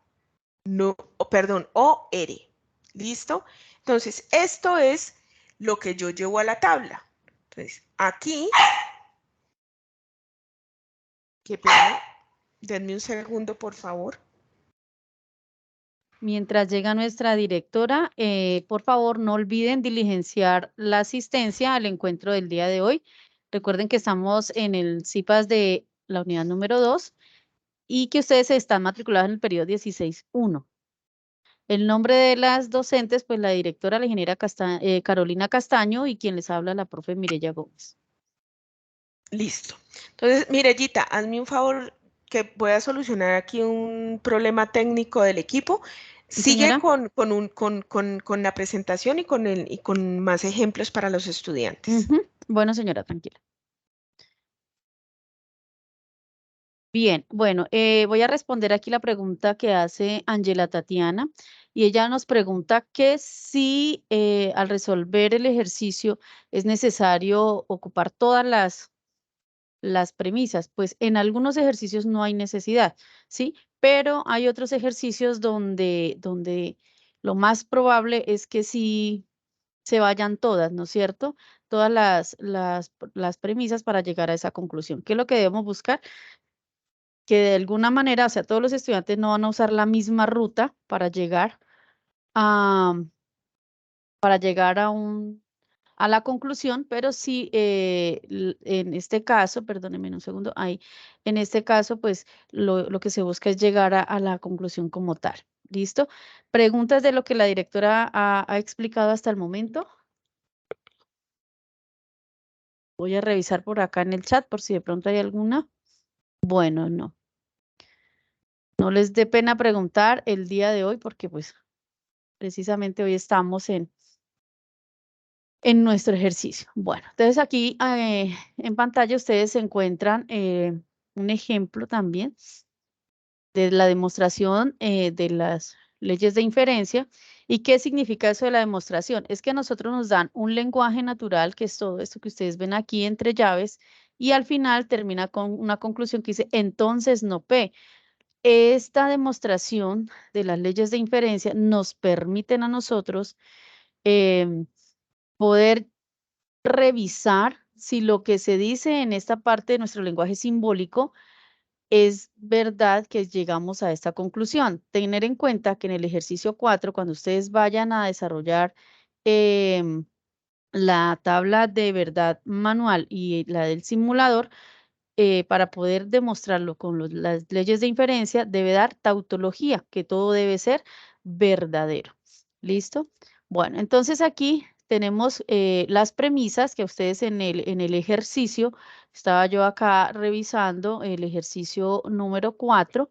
no, perdón, o R. ¿Listo? Entonces, esto es lo que yo llevo a la tabla. Entonces, aquí, qué pena, denme un segundo, por favor. Mientras llega nuestra directora, por favor, no olviden diligenciar la asistencia al encuentro del día de hoy. Recuerden que estamos en el CIPAS de la unidad número 2 y que ustedes están matriculados en el periodo 16.1. El nombre de las docentes, pues la directora, la ingeniera Carolina Castaño, y quien les habla, la profe Mireya Gómez. Listo. Entonces, Mirellita, hazme un favor que voy a solucionar aquí un problema técnico del equipo. ¿Sí, Sigue señora? con la presentación y con más ejemplos para los estudiantes. Bueno, señora, tranquila. Bien, bueno, voy a responder aquí la pregunta que hace Angela Tatiana, y ella nos pregunta que si al resolver el ejercicio es necesario ocupar todas las premisas. Pues en algunos ejercicios no hay necesidad, ¿sí? Pero hay otros ejercicios donde lo más probable es que sí se vayan todas, ¿no es cierto? Todas las premisas para llegar a esa conclusión. ¿Qué es lo que debemos buscar? Que de alguna manera, o sea, todos los estudiantes no van a usar la misma ruta a, para llegar a la conclusión, pero sí, en este caso, perdónenme un segundo, ahí, en este caso, pues lo que se busca es llegar a la conclusión como tal. ¿Listo? ¿Preguntas de lo que la directora ha explicado hasta el momento? Voy a revisar por acá en el chat por si de pronto hay alguna. Bueno, no. No les dé pena preguntar el día de hoy porque pues precisamente hoy estamos en nuestro ejercicio. Bueno, entonces aquí en pantalla ustedes se encuentran un ejemplo también de la demostración de las leyes de inferencia. ¿Y qué significa eso de la demostración? Es que a nosotros nos dan un lenguaje natural, que es todo esto que ustedes ven aquí entre llaves, y al final termina con una conclusión que dice, entonces no P. Esta demostración de las leyes de inferencia nos permiten a nosotros poder revisar si lo que se dice en esta parte de nuestro lenguaje simbólico es verdad que llegamos a esta conclusión. Tener en cuenta que en el ejercicio 4, cuando ustedes vayan a desarrollar la tabla de verdad manual y la del simulador, para poder demostrarlo con las leyes de inferencia, debe dar tautología, que todo debe ser verdadero. ¿Listo? Bueno, entonces aquí tenemos las premisas que ustedes en el ejercicio, estaba yo acá revisando el ejercicio número 4.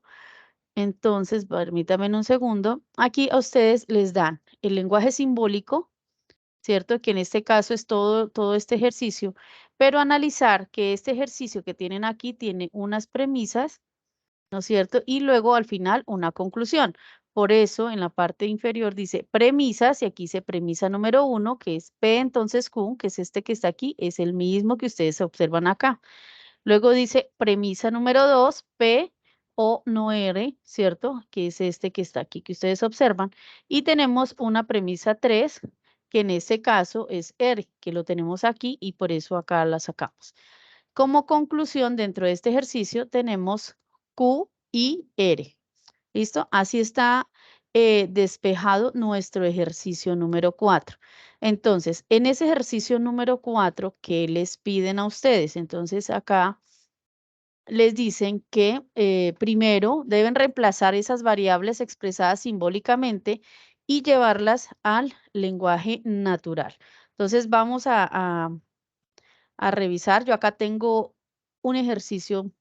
Entonces, permítanme un segundo. Aquí a ustedes les dan el lenguaje simbólico, ¿cierto? Que en este caso es todo este ejercicio, pero analizar que este ejercicio que tienen aquí tiene unas premisas, ¿no es cierto? Y luego al final una conclusión. Por eso en la parte inferior dice premisas y aquí dice premisa número 1, que es P, entonces Q, que es este que está aquí, es el mismo que ustedes observan acá. Luego dice premisa número 2, P o no R, ¿cierto? Que es este que está aquí, que ustedes observan. Y tenemos una premisa 3, que en este caso es R, que lo tenemos aquí y por eso acá la sacamos. Como conclusión, dentro de este ejercicio tenemos Q y R. ¿Listo? Así está despejado nuestro ejercicio número 4. Entonces, en ese ejercicio número 4, ¿qué les piden a ustedes? Entonces, acá les dicen que primero deben reemplazar esas variables expresadas simbólicamente y llevarlas al lenguaje natural. Entonces, vamos a revisar. Yo acá tengo un ejercicio.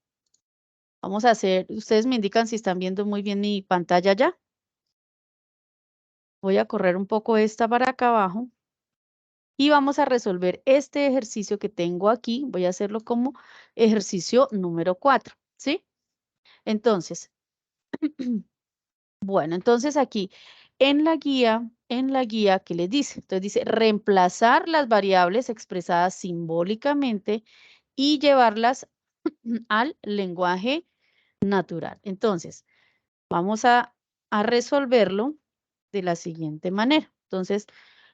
Vamos a hacer, ustedes me indican si están viendo muy bien mi pantalla ya. Voy a correr un poco esta para acá abajo y vamos a resolver este ejercicio que tengo aquí. Voy a hacerlo como ejercicio número 4, ¿sí? Entonces, bueno, entonces aquí en la guía, ¿qué les dice? Entonces dice reemplazar las variables expresadas simbólicamente y llevarlas al lenguaje natural. Entonces, vamos a resolverlo de la siguiente manera. Entonces,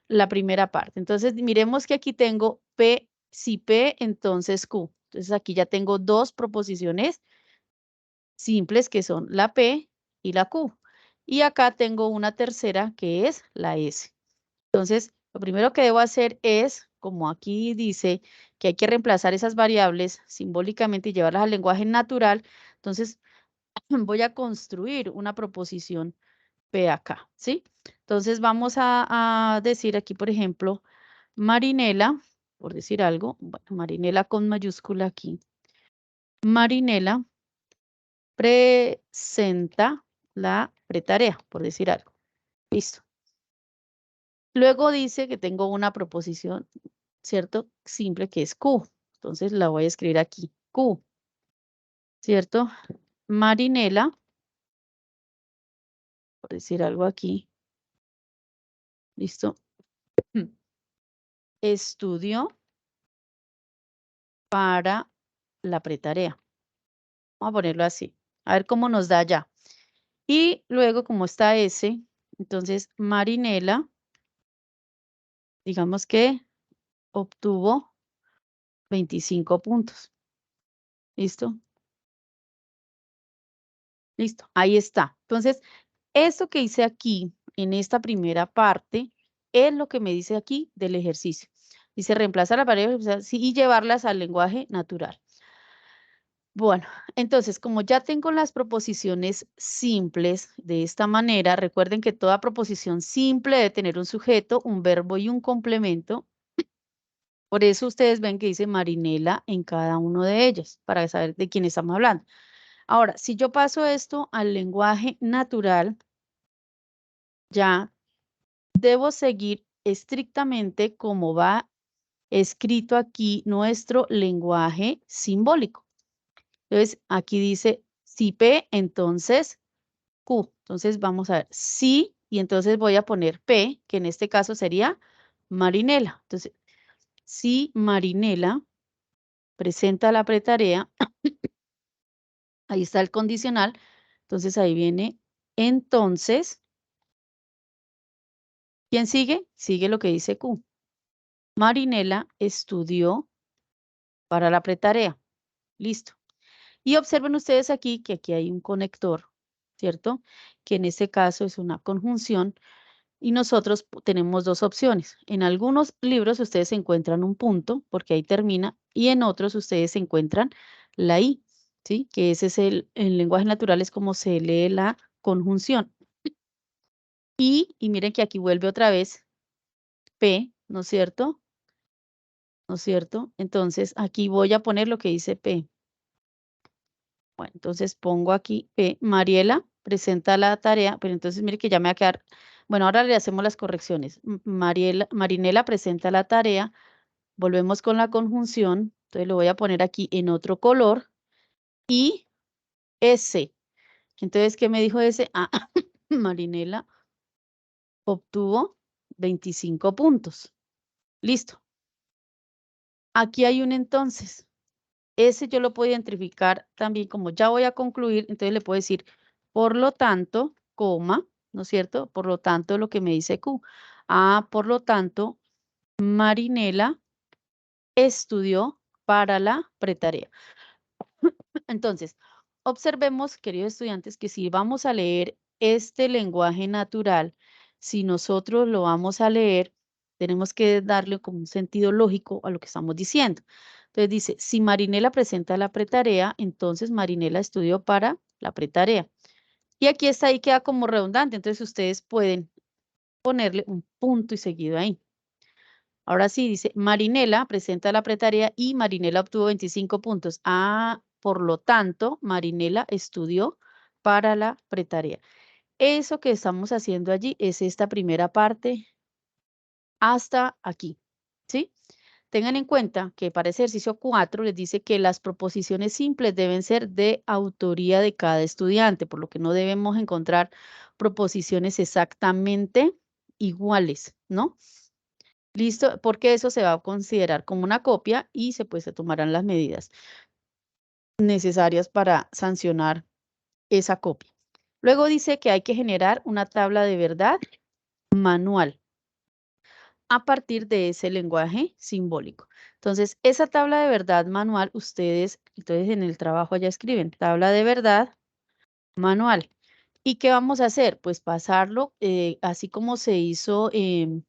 la primera parte. Entonces, miremos que aquí tengo P, si P, entonces Q. Entonces, aquí ya tengo dos proposiciones simples que son la P y la Q. Y acá tengo una tercera que es la S. Entonces, lo primero que debo hacer es, como aquí dice, que hay que reemplazar esas variables simbólicamente y llevarlas al lenguaje natural. Entonces, voy a construir una proposición P acá, ¿sí? Entonces, vamos a decir aquí, por ejemplo, Marinela, por decir algo, bueno, Marinela con mayúscula aquí. Marinela presenta la pretarea, por decir algo. Listo. Luego dice que tengo una proposición, ¿cierto? Simple que es Q. Entonces la voy a escribir aquí. Q, ¿cierto? Marinela, por decir algo aquí. Listo. Estudio para la pretarea. Vamos a ponerlo así. A ver cómo nos da ya. Y luego, como está S, entonces Marinela, digamos que obtuvo 25 puntos. ¿Listo? Listo, ahí está. Entonces, esto que hice aquí, en esta primera parte, es lo que me dice aquí del ejercicio. Dice reemplazar las variables y llevarlas al lenguaje natural. Bueno, entonces, como ya tengo las proposiciones simples de esta manera, recuerden que toda proposición simple debe tener un sujeto, un verbo y un complemento. Por eso ustedes ven que dice Marinela en cada uno de ellos, para saber de quién estamos hablando. Ahora, si yo paso esto al lenguaje natural, ya debo seguir estrictamente como va escrito aquí nuestro lenguaje simbólico. Entonces, aquí dice si P, entonces Q. Entonces, vamos a ver si, y entonces voy a poner P, que en este caso sería Marinela. Entonces, si Marinela presenta la pretarea. Ahí está el condicional. Entonces ahí viene entonces. ¿Quién sigue? Sigue lo que dice Q. Marinela estudió para la pretarea. Listo. Y observen ustedes aquí que aquí hay un conector, ¿cierto? Que en este caso es una conjunción y nosotros tenemos dos opciones. En algunos libros ustedes encuentran un punto porque ahí termina y en otros ustedes encuentran la I, ¿sí? Que ese es en lenguaje natural es como se lee la conjunción. Y miren que aquí vuelve otra vez P, ¿no es cierto? ¿No es cierto? Entonces aquí voy a poner lo que dice P. Bueno, entonces pongo aquí P. Mariela presenta la tarea, pero entonces mire que ya me va a quedar. Bueno, ahora le hacemos las correcciones. Marinela presenta la tarea. Volvemos con la conjunción. Entonces lo voy a poner aquí en otro color. Y S. Entonces, ¿qué me dijo S? Ah, Marinela obtuvo 25 puntos. Listo. Aquí hay un entonces. Ese yo lo puedo identificar también como ya voy a concluir, entonces le puedo decir, por lo tanto, coma, ¿no es cierto? Por lo tanto, lo que me dice Q. Ah, por lo tanto, Marinela estudió para la pretarea. Entonces, observemos, queridos estudiantes, que si vamos a leer este lenguaje natural, si nosotros lo vamos a leer, tenemos que darle como un sentido lógico a lo que estamos diciendo. Entonces dice, si Marinela presenta la pretarea, entonces Marinela estudió para la pretarea. Y aquí está, ahí queda como redundante, entonces ustedes pueden ponerle un punto y seguido ahí. Ahora sí, dice, Marinela presenta la pretarea y Marinela obtuvo 25 puntos. Ah, por lo tanto, Marinela estudió para la pretarea. Eso que estamos haciendo allí es esta primera parte hasta aquí, ¿sí? Tengan en cuenta que para ejercicio 4 les dice que las proposiciones simples deben ser de autoría de cada estudiante, por lo que no debemos encontrar proposiciones exactamente iguales, ¿no? Listo, porque eso se va a considerar como una copia y se tomarán las medidas necesarias para sancionar esa copia. Luego dice que hay que generar una tabla de verdad manual a partir de ese lenguaje simbólico. Entonces, esa tabla de verdad manual, ustedes, entonces en el trabajo ya escriben tabla de verdad manual. ¿Y qué vamos a hacer? Pues pasarlo, así como se hizo en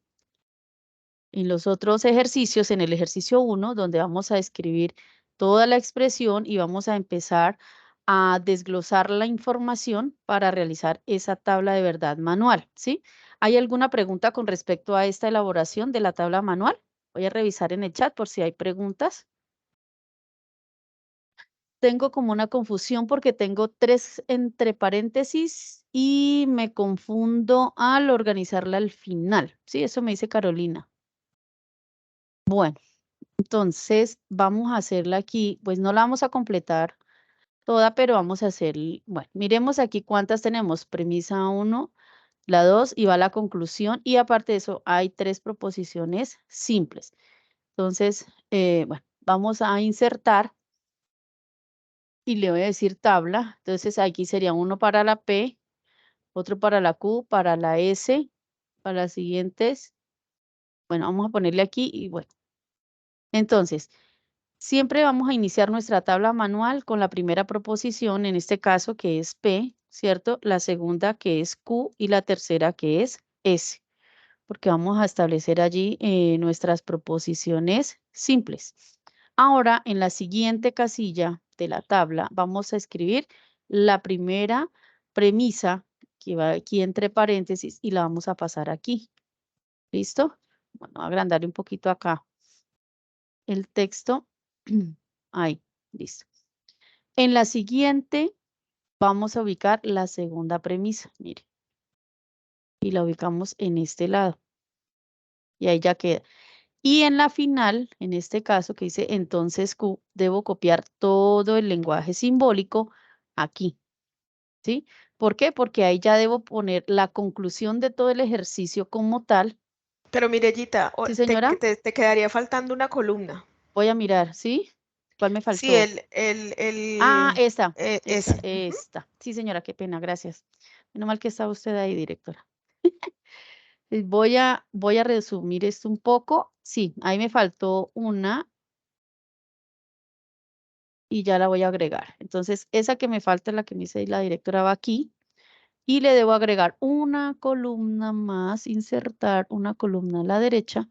los otros ejercicios, en el ejercicio 1, donde vamos a escribir toda la expresión y vamos a empezar a desglosar la información para realizar esa tabla de verdad manual, ¿sí? ¿Hay alguna pregunta con respecto a esta elaboración de la tabla manual? Voy a revisar en el chat por si hay preguntas. Tengo como una confusión porque tengo 3 entre paréntesis y me confundo al organizarla al final. Sí, eso me dice Carolina. Bueno, entonces vamos a hacerla aquí, pues no la vamos a completar toda, pero vamos a hacer, bueno, miremos aquí cuántas tenemos. Premisa 1, la 2 y va la conclusión y aparte de eso hay 3 proposiciones simples. Entonces, bueno, vamos a insertar y le voy a decir tabla. Entonces aquí sería uno para la P, otro para la Q, para la S, para las siguientes. Bueno, vamos a ponerle aquí y bueno. Entonces, siempre vamos a iniciar nuestra tabla manual con la primera proposición, en este caso que es P, ¿cierto? La segunda que es Q y la tercera que es S, porque vamos a establecer allí nuestras proposiciones simples. Ahora, en la siguiente casilla de la tabla, vamos a escribir la primera premisa que va aquí entre paréntesis y la vamos a pasar aquí. ¿Listo? Bueno, voy a agrandar un poquito acá el texto. Ahí, listo. En la siguiente vamos a ubicar la segunda premisa, mire. Y la ubicamos en este lado. Y ahí ya queda. Y en la final, en este caso que dice entonces Q, debo copiar todo el lenguaje simbólico aquí. ¿Sí? ¿Por qué? Porque ahí ya debo poner la conclusión de todo el ejercicio como tal. Pero Mirellita, Sí, señora. te quedaría faltando una columna. Voy a mirar, ¿sí? ¿Cuál me Sí, faltó? el, Esta. ese. Esta. Sí, señora, qué pena, gracias. Menos mal que está usted ahí, directora. Voy a resumir esto un poco. Sí, ahí me faltó una y ya la voy a agregar. Entonces, esa que me falta, la que me dice la directora, va aquí. Y le debo agregar una columna más, insertar una columna a la derecha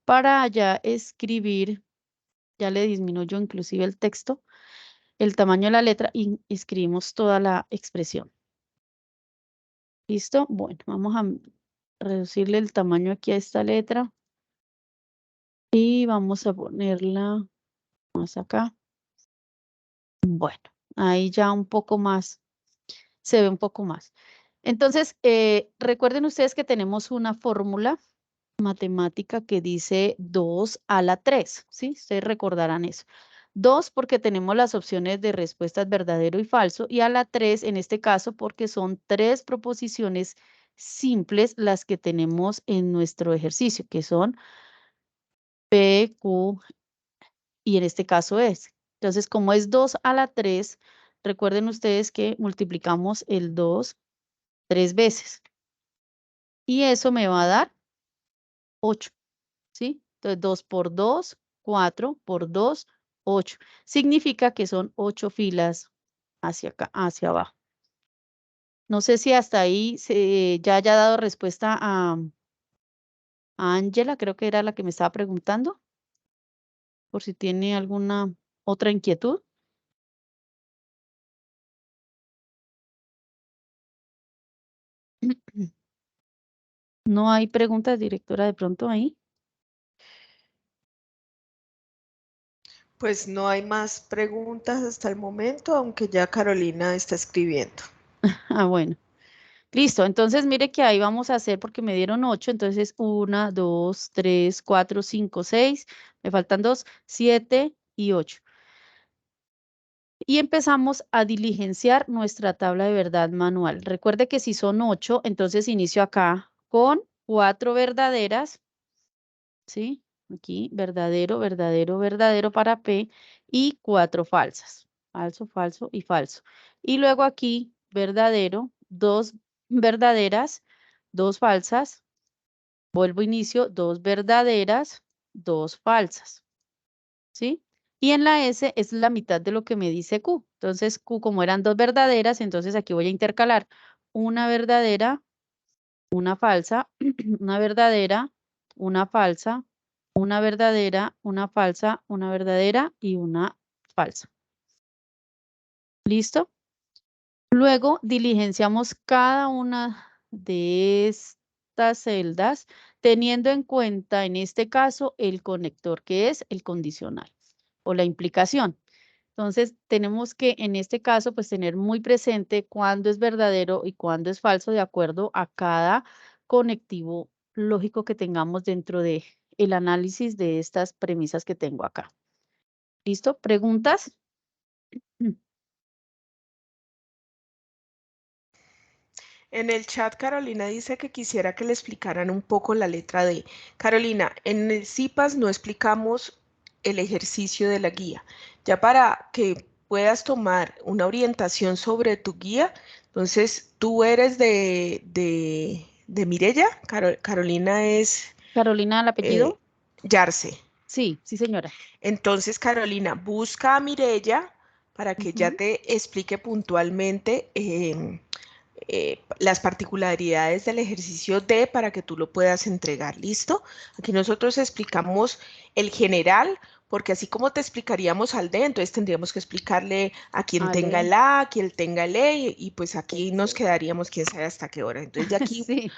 para ya escribir, ya le disminuyo inclusive el texto, el tamaño de la letra y escribimos toda la expresión. ¿Listo? Bueno, vamos a reducirle el tamaño aquí a esta letra y vamos a ponerla más acá. Bueno, ahí ya un poco más, se ve un poco más. Entonces, recuerden ustedes que tenemos una fórmula matemática que dice 2 a la 3, ¿sí? Ustedes recordarán eso. 2 porque tenemos las opciones de respuestas verdadero y falso, y a la 3 en este caso porque son 3 proposiciones simples las que tenemos en nuestro ejercicio, que son P, Q y en este caso es. Entonces, como es 2 a la 3, recuerden ustedes que multiplicamos el 2 3 veces y eso me va a dar 8. ¿Sí? Entonces, 2 por 2, 4 por 2, 8. Significa que son 8 filas hacia acá, hacia abajo. No sé si hasta ahí ya haya dado respuesta a Ángela, creo que era la que me estaba preguntando, por si tiene alguna otra inquietud. ¿No hay preguntas, directora, de pronto ahí? Pues no hay más preguntas hasta el momento, aunque ya Carolina está escribiendo. Ah, bueno. Listo, entonces mire que ahí vamos a hacer porque me dieron 8, entonces 1, 2, 3, 4, 5, 6, me faltan 2, 7 y 8. Y empezamos a diligenciar nuestra tabla de verdad manual. Recuerde que si son 8, entonces inicio acá con 4 verdaderas, ¿sí? Aquí, verdadero, verdadero, verdadero para P y 4 falsas. Falso, falso y falso. Y luego aquí, verdadero, 2 verdaderas, 2 falsas. Vuelvo inicio, 2 verdaderas, 2 falsas. ¿Sí? Y en la S es la mitad de lo que me dice Q. Entonces, Q, como eran 2 verdaderas, entonces aquí voy a intercalar una verdadera, una falsa, una verdadera, una falsa, una verdadera, una falsa, una verdadera y una falsa. ¿Listo? Luego diligenciamos cada una de estas celdas teniendo en cuenta, en este caso, el conector, que es el condicional o la implicación. Entonces, tenemos que, en este caso, pues tener muy presente cuándo es verdadero y cuándo es falso de acuerdo a cada conectivo lógico que tengamos dentro de el análisis de estas premisas que tengo acá. ¿Listo? ¿Preguntas? En el chat Carolina dice que quisiera que le explicaran un poco la letra D. Carolina, en el CIPAS no explicamos el ejercicio de la guía. Ya para que puedas tomar una orientación sobre tu guía, entonces tú eres de Mirella, Carolina es Carolina, ¿el eh, apellido? Yarse. Sí, sí, señora. Entonces, Carolina, busca a Mirella para que ya Ujú. te explique puntualmente las particularidades del ejercicio D para que tú lo puedas entregar. ¿Listo? Aquí nosotros explicamos el general, porque así como te explicaríamos al D, entonces tendríamos que explicarle a quien tenga Ale. el A, a quien tenga el E, y pues aquí nos quedaríamos quién sabe hasta qué hora. Entonces, ya aquí Sí.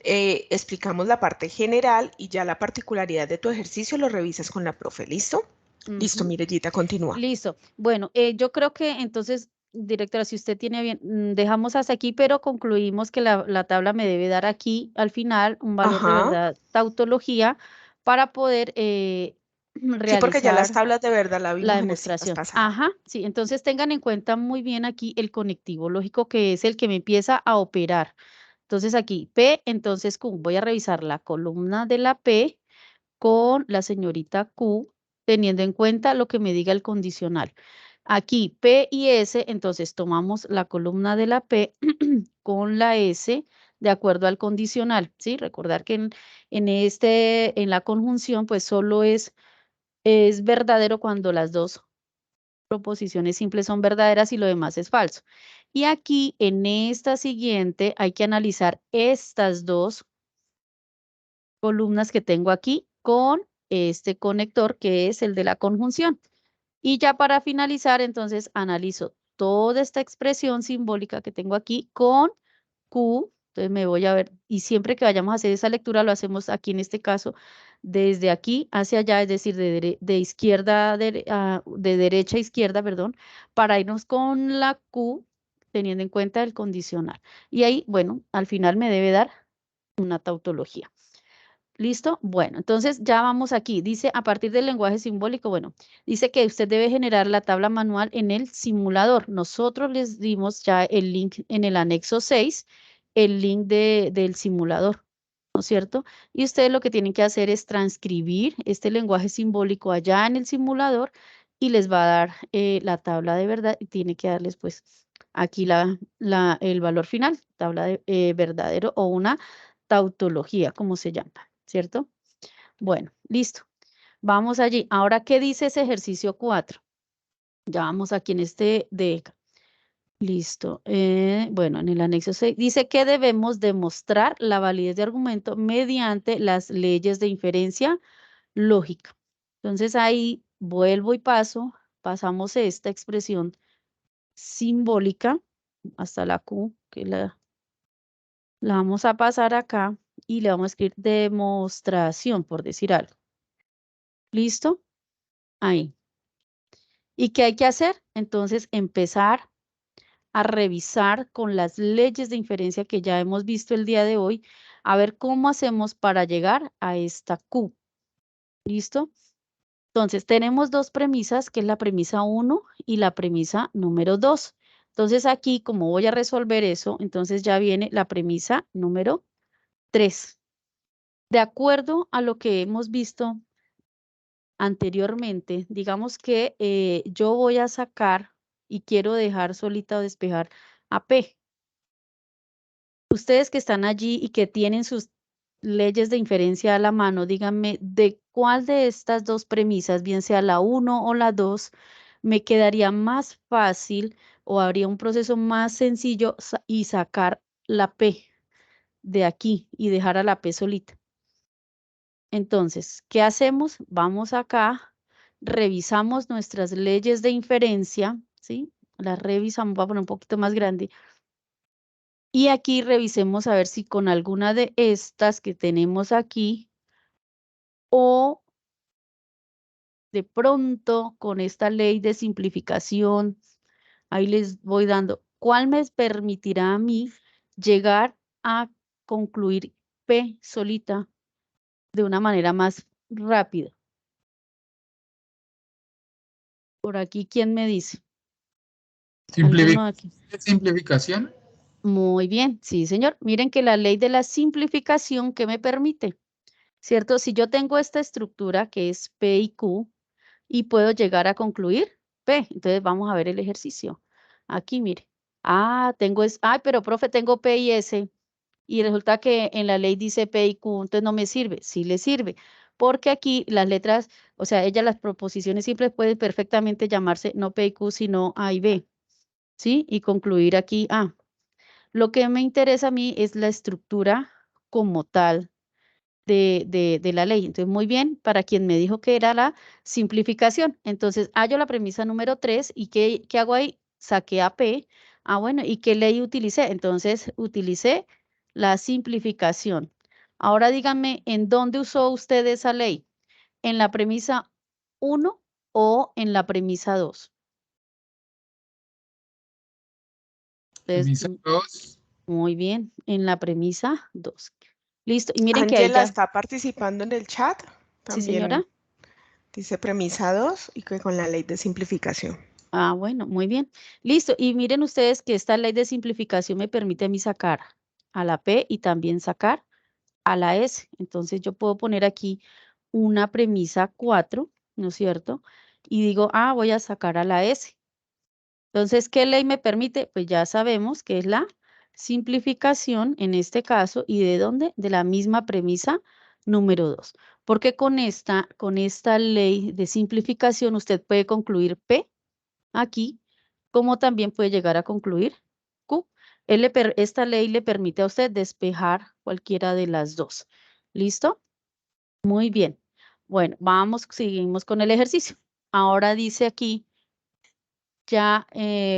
explicamos la parte general y ya la particularidad de tu ejercicio lo revisas con la profe. ¿Listo? Listo, Ujú. Mirellita, continúa. Listo. Bueno, yo creo que entonces, directora, si usted tiene bien, dejamos hasta aquí, pero concluimos que la tabla me debe dar aquí al final un valor de Ajá. verdad, tautología, para poder Sí, porque ya las realizar tablas de verdad la la vimos en el CIPAS demostración. pasado. Ajá, sí, entonces tengan en cuenta muy bien aquí el conectivo lógico que es el que me empieza a operar. Entonces aquí P, entonces Q, voy a revisar la columna de la P con la señorita Q teniendo en cuenta lo que me diga el condicional. Aquí P y S, entonces tomamos la columna de la P con la S de acuerdo al condicional, ¿sí? Recordar que en la conjunción, pues solo es verdadero cuando las dos proposiciones simples son verdaderas y lo demás es falso. Y aquí, en esta siguiente, hay que analizar estas dos columnas que tengo aquí con este conector que es el de la conjunción. Y ya para finalizar, entonces analizo toda esta expresión simbólica que tengo aquí con Q. Entonces me voy a ver, y siempre que vayamos a hacer esa lectura, lo hacemos aquí en este caso, desde aquí hacia allá, es decir, de izquierda, de derecha a izquierda, perdón, para irnos con la Q, teniendo en cuenta el condicional. Y ahí, bueno, al final me debe dar una tautología. ¿Listo? Bueno, entonces ya vamos aquí. Dice, a partir del lenguaje simbólico, bueno, dice que usted debe generar la tabla manual en el simulador. Nosotros les dimos ya el link en el anexo 6, el link del simulador, ¿no es cierto? Y ustedes lo que tienen que hacer es transcribir este lenguaje simbólico allá en el simulador y les va a dar la tabla de verdad y tiene que darles pues aquí el valor final, tabla de verdadero o una tautología, como se llama. ¿Cierto? Bueno, listo. Vamos allí. Ahora, ¿qué dice ese ejercicio 4? Ya vamos aquí en este de... Listo. Bueno, en el anexo 6 dice que debemos demostrar la validez de argumento mediante las leyes de inferencia lógica. Entonces ahí vuelvo y pasamos esta expresión simbólica hasta la Q, que la vamos a pasar acá y le vamos a escribir demostración, por decir algo. ¿Listo? Ahí. ¿Y qué hay que hacer? Entonces, empezar a revisar con las leyes de inferencia que ya hemos visto el día de hoy, a ver cómo hacemos para llegar a esta Q. ¿Listo? Entonces, tenemos dos premisas, que es la premisa 1 y la premisa número 2. Entonces, aquí, como voy a resolver eso, entonces ya viene la premisa número 3. De acuerdo a lo que hemos visto anteriormente, digamos que yo voy a sacar y quiero dejar solita o despejar a P. Ustedes que están allí y que tienen sus leyes de inferencia a la mano, díganme de cuál de estas dos premisas, bien sea la 1 o la 2, me quedaría más fácil o habría un proceso más sencillo y sacar la P de aquí y dejar a la P solita. Entonces, ¿qué hacemos? Vamos acá, revisamos nuestras leyes de inferencia, ¿sí? Las revisamos, voy a poner un poquito más grande. Y aquí revisemos a ver si con alguna de estas que tenemos aquí o de pronto con esta ley de simplificación, ahí les voy dando, ¿cuál me permitirá a mí llegar a concluir P solita de una manera más rápida? Por aquí, ¿quién me dice? ¿Alguno aquí? Simplificación. Muy bien, sí, señor. Miren que la ley de la simplificación, ¿qué me permite? ¿Cierto? Si yo tengo esta estructura que es P y Q y puedo llegar a concluir P, entonces vamos a ver el ejercicio. Aquí, mire. Pero profe, tengo P y S y resulta que en la ley dice P y Q, entonces no me sirve. Sí le sirve, porque aquí las letras, o sea, las proposiciones simples pueden perfectamente llamarse no P y Q, sino A y B, ¿sí? Y concluir aquí A. Lo que me interesa a mí es la estructura como tal de la ley. Entonces, muy bien, para quien me dijo que era la simplificación. Entonces, hallo la premisa número 3 y ¿qué hago ahí? Saqué a P. Ah, bueno, ¿y qué ley utilicé? Entonces, utilicé la simplificación. Ahora díganme, ¿en dónde usó usted esa ley? ¿En la premisa 1 o en la premisa 2? Premisa 2. Muy bien, en la premisa 2. Listo, y miren que ahí Ángela ya. está participando en el chat. Sí, señora. También dice premisa 2 y que con la ley de simplificación. Ah, bueno, muy bien. Listo. Y miren ustedes que esta ley de simplificación me permite a mí sacar a la P y también sacar a la S. Entonces yo puedo poner aquí una premisa 4 ¿no es cierto? Y digo, voy a sacar a la S. Entonces, ¿qué ley me permite? Pues ya sabemos que es la simplificación en este caso. ¿Y de dónde? De la misma premisa número 2. Porque con esta ley de simplificación usted puede concluir P aquí, como también puede llegar a concluir Q. Esta ley le permite a usted despejar cualquiera de las dos. ¿Listo? Muy bien. Bueno, seguimos con el ejercicio. Ahora dice aquí, ya,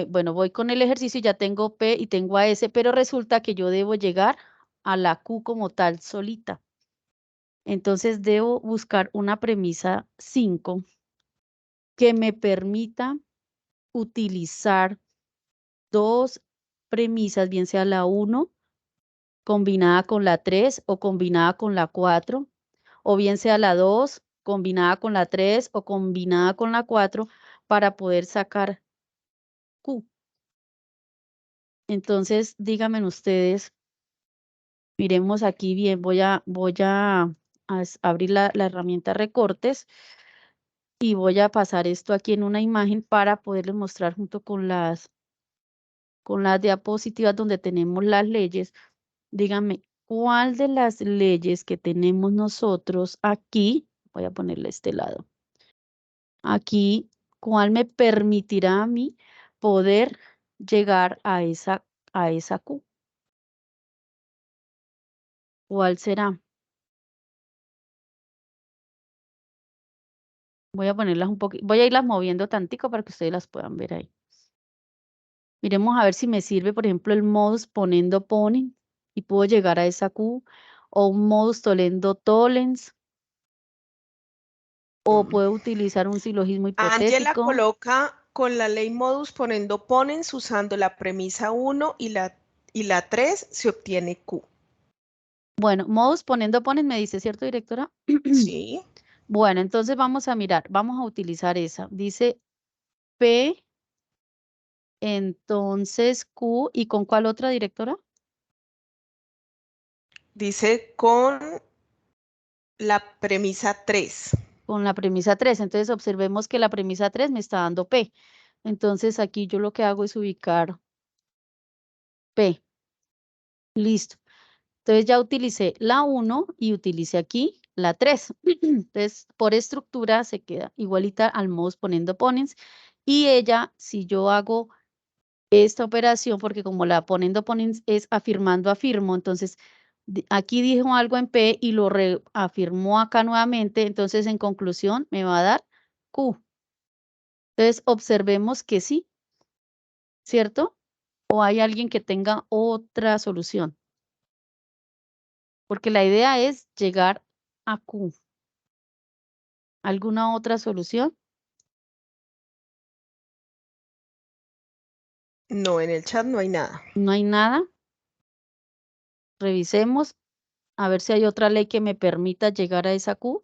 bueno, voy con el ejercicio, ya tengo P y tengo a S, pero resulta que yo debo llegar a la Q como tal solita. Entonces debo buscar una premisa 5 que me permita utilizar dos premisas, bien sea la 1 combinada con la 3 o combinada con la 4, o bien sea la 2 combinada con la 3 o combinada con la 4 para poder sacar Q. Entonces, díganme ustedes, miremos aquí bien, voy a abrir la herramienta recortes y voy a pasar esto aquí en una imagen para poderles mostrar junto con las diapositivas donde tenemos las leyes. Díganme, ¿cuál de las leyes que tenemos nosotros aquí, voy a ponerle este lado, aquí, cuál me permitirá a mí poder llegar a esa Q? ¿Cuál será? Voy a ponerlas un poquito, voy a irlas moviendo tantico para que ustedes las puedan ver ahí. Miremos a ver si me sirve, por ejemplo, el modus ponendo ponen y puedo llegar a esa Q, o un modus tollendo tollens, o puedo utilizar un silogismo Angela hipotético. coloca con la ley modus ponendo ponens usando la premisa 1 y la 3 se obtiene Q. Bueno, modus ponendo ponen me dice, ¿cierto, directora? Sí. Bueno, entonces vamos a mirar, vamos a utilizar esa. Dice P, entonces Q, ¿y con cuál otra, directora? Dice con la premisa 3. Con la premisa 3. Entonces observemos que la premisa 3 me está dando P. Entonces aquí yo lo que hago es ubicar P. Listo. Entonces ya utilicé la 1 y utilicé aquí la 3. Entonces por estructura se queda igualita al modus ponendo ponens. Y ella, si yo hago esta operación, porque como la ponendo ponens es afirmando afirmo, entonces aquí dijo algo en P y lo reafirmó acá nuevamente, entonces en conclusión me va a dar Q. Entonces observemos que sí, ¿cierto? ¿O hay alguien que tenga otra solución? Porque la idea es llegar a Q. ¿Alguna otra solución? No, en el chat no hay nada. ¿No hay nada? Revisemos a ver si hay otra ley que me permita llegar a esa Q.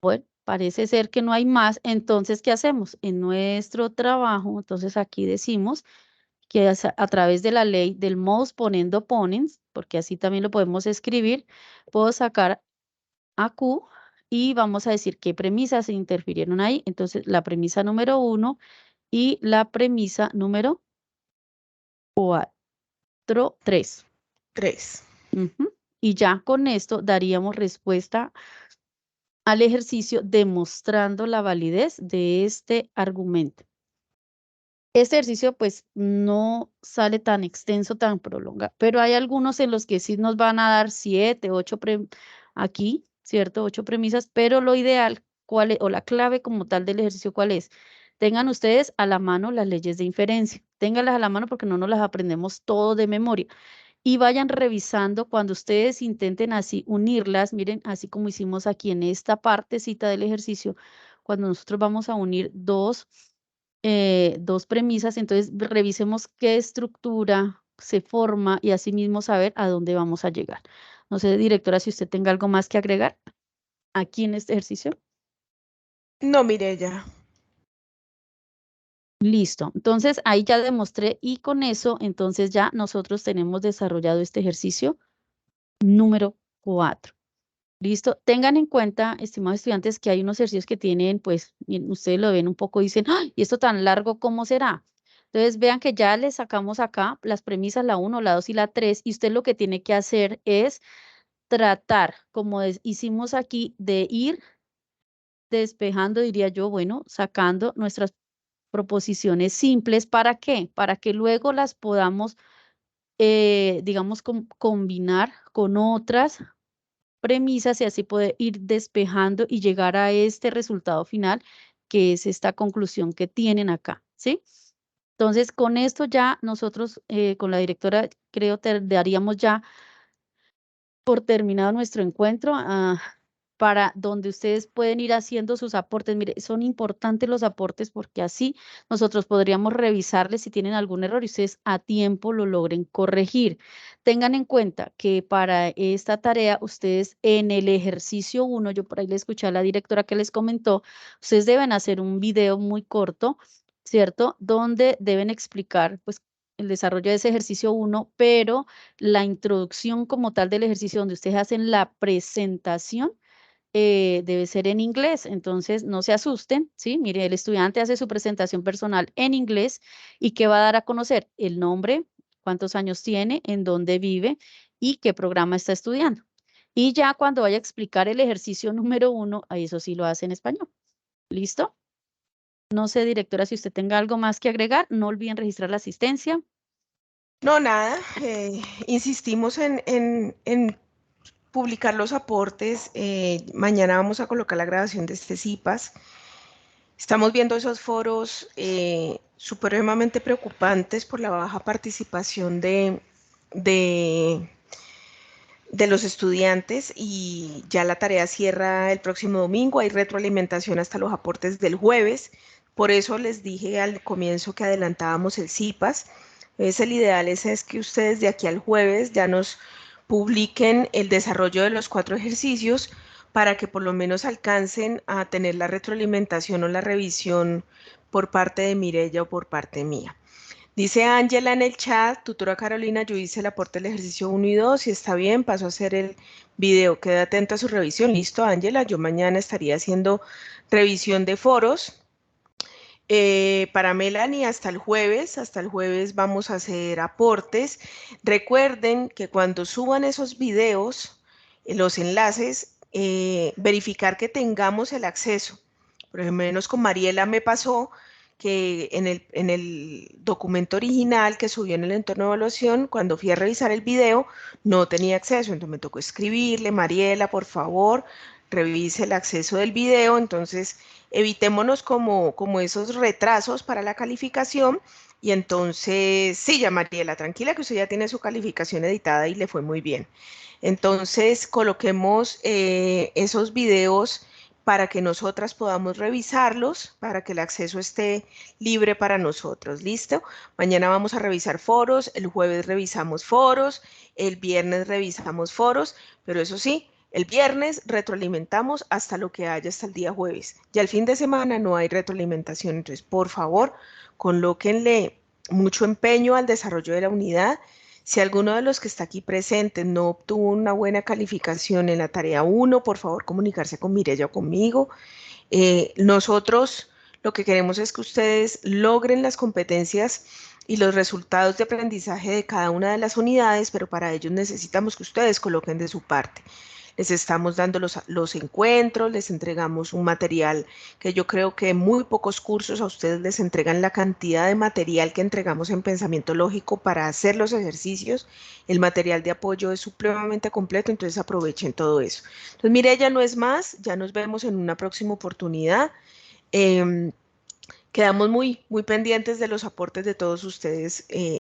Bueno, parece ser que no hay más. Entonces, ¿qué hacemos? En nuestro trabajo, entonces aquí decimos que a través de la ley del modus ponendo ponens, porque así también lo podemos escribir, puedo sacar a Q y vamos a decir qué premisas se interfirieron ahí. Entonces, la premisa número 1 y la premisa número 3. 3. Y ya con esto daríamos respuesta al ejercicio demostrando la validez de este argumento. Este ejercicio pues no sale tan extenso, tan prolongado, pero hay algunos en los que sí nos van a dar 7, 8 aquí, ¿cierto? 8 premisas, pero lo ideal, o la clave como tal del ejercicio, ¿cuál es? Tengan ustedes a la mano las leyes de inferencia. Ténganlas a la mano porque no nos las aprendemos todo de memoria. Y vayan revisando cuando ustedes intenten así unirlas, miren, así como hicimos aquí en esta partecita del ejercicio, cuando nosotros vamos a unir dos premisas, entonces revisemos qué estructura se forma y asimismo saber a dónde vamos a llegar. No sé, directora, si usted tenga algo más que agregar aquí en este ejercicio. No, Mireya. Listo, entonces ahí ya demostré y con eso entonces ya nosotros tenemos desarrollado este ejercicio número 4. ¿Listo? Tengan en cuenta, estimados estudiantes, que hay unos ejercicios que tienen, pues, ustedes lo ven un poco y dicen, ¡ay! ¿Y esto tan largo cómo será? Entonces, vean que ya les sacamos acá las premisas, la 1, la 2 y la 3, y usted lo que tiene que hacer es tratar, como hicimos aquí, de ir despejando, diría yo, bueno, sacando nuestras proposiciones simples. ¿Para qué? Para que luego las podamos, digamos, combinar con otras premisas y así poder ir despejando y llegar a este resultado final, que es esta conclusión que tienen acá, ¿sí? Entonces, con esto ya nosotros, con la directora, creo que daríamos ya por terminado nuestro encuentro, para donde ustedes pueden ir haciendo sus aportes. Mire, son importantes los aportes porque así nosotros podríamos revisarles si tienen algún error y ustedes a tiempo lo logren corregir. Tengan en cuenta que para esta tarea, ustedes en el ejercicio 1, yo por ahí le escuché a la directora que les comentó, ustedes deben hacer un video muy corto, ¿cierto? Donde deben explicar, pues, el desarrollo de ese ejercicio 1, pero la introducción como tal del ejercicio donde ustedes hacen la presentación debe ser en inglés. Entonces, no se asusten, ¿sí? Mire, el estudiante hace su presentación personal en inglés y ¿qué va a dar a conocer? El nombre, cuántos años tiene, en dónde vive y qué programa está estudiando. Y ya cuando vaya a explicar el ejercicio número 1, ahí eso sí lo hace en español. ¿Listo? No sé, directora, si usted tenga algo más que agregar, no olviden registrar la asistencia. No, nada, insistimos en publicar los aportes. Mañana vamos a colocar la grabación de este CIPAS. Estamos viendo esos foros supremamente preocupantes por la baja participación de los estudiantes y ya la tarea cierra el próximo domingo. Hay retroalimentación hasta los aportes del jueves. Por eso les dije al comienzo que adelantábamos el CIPAS. El ideal es que ustedes de aquí al jueves ya nos publiquen el desarrollo de los 4 ejercicios para que por lo menos alcancen a tener la retroalimentación o la revisión por parte de Mireya o por parte mía. Dice Ángela en el chat, tutora Carolina, yo hice el aporte del ejercicio 1 y 2 y está bien, paso a hacer el video. Queda atenta a su revisión. Listo, Ángela, yo mañana estaría haciendo revisión de foros. Para Melanie, hasta el jueves vamos a hacer aportes. Recuerden que cuando suban esos videos, los enlaces, verificar que tengamos el acceso. Por lo menos con Mariela me pasó que en el documento original que subió en el entorno de evaluación, cuando fui a revisar el video, no tenía acceso. Entonces me tocó escribirle, Mariela, por favor, revise el acceso del video. Entonces, evitémonos como esos retrasos para la calificación. Y entonces, sí, ya Mariela, tranquila que usted ya tiene su calificación editada y le fue muy bien. Entonces, coloquemos esos videos para que nosotras podamos revisarlos, para que el acceso esté libre para nosotros. ¿Listo? Mañana vamos a revisar foros, el jueves revisamos foros, el viernes revisamos foros, pero eso sí, el viernes retroalimentamos hasta lo que haya hasta el día jueves. Ya el fin de semana no hay retroalimentación, entonces por favor, colóquenle mucho empeño al desarrollo de la unidad. Si alguno de los que está aquí presente no obtuvo una buena calificación en la tarea 1, por favor comunicarse con Mireya o conmigo. Nosotros lo que queremos es que ustedes logren las competencias y los resultados de aprendizaje de cada una de las unidades, pero para ello necesitamos que ustedes coloquen de su parte. Les estamos dando los encuentros, les entregamos un material que yo creo que muy pocos cursos a ustedes les entregan la cantidad de material que entregamos en pensamiento lógico para hacer los ejercicios. El material de apoyo es supremamente completo, entonces aprovechen todo eso. Entonces, mire, ya no es más, ya nos vemos en una próxima oportunidad. Quedamos muy pendientes de los aportes de todos ustedes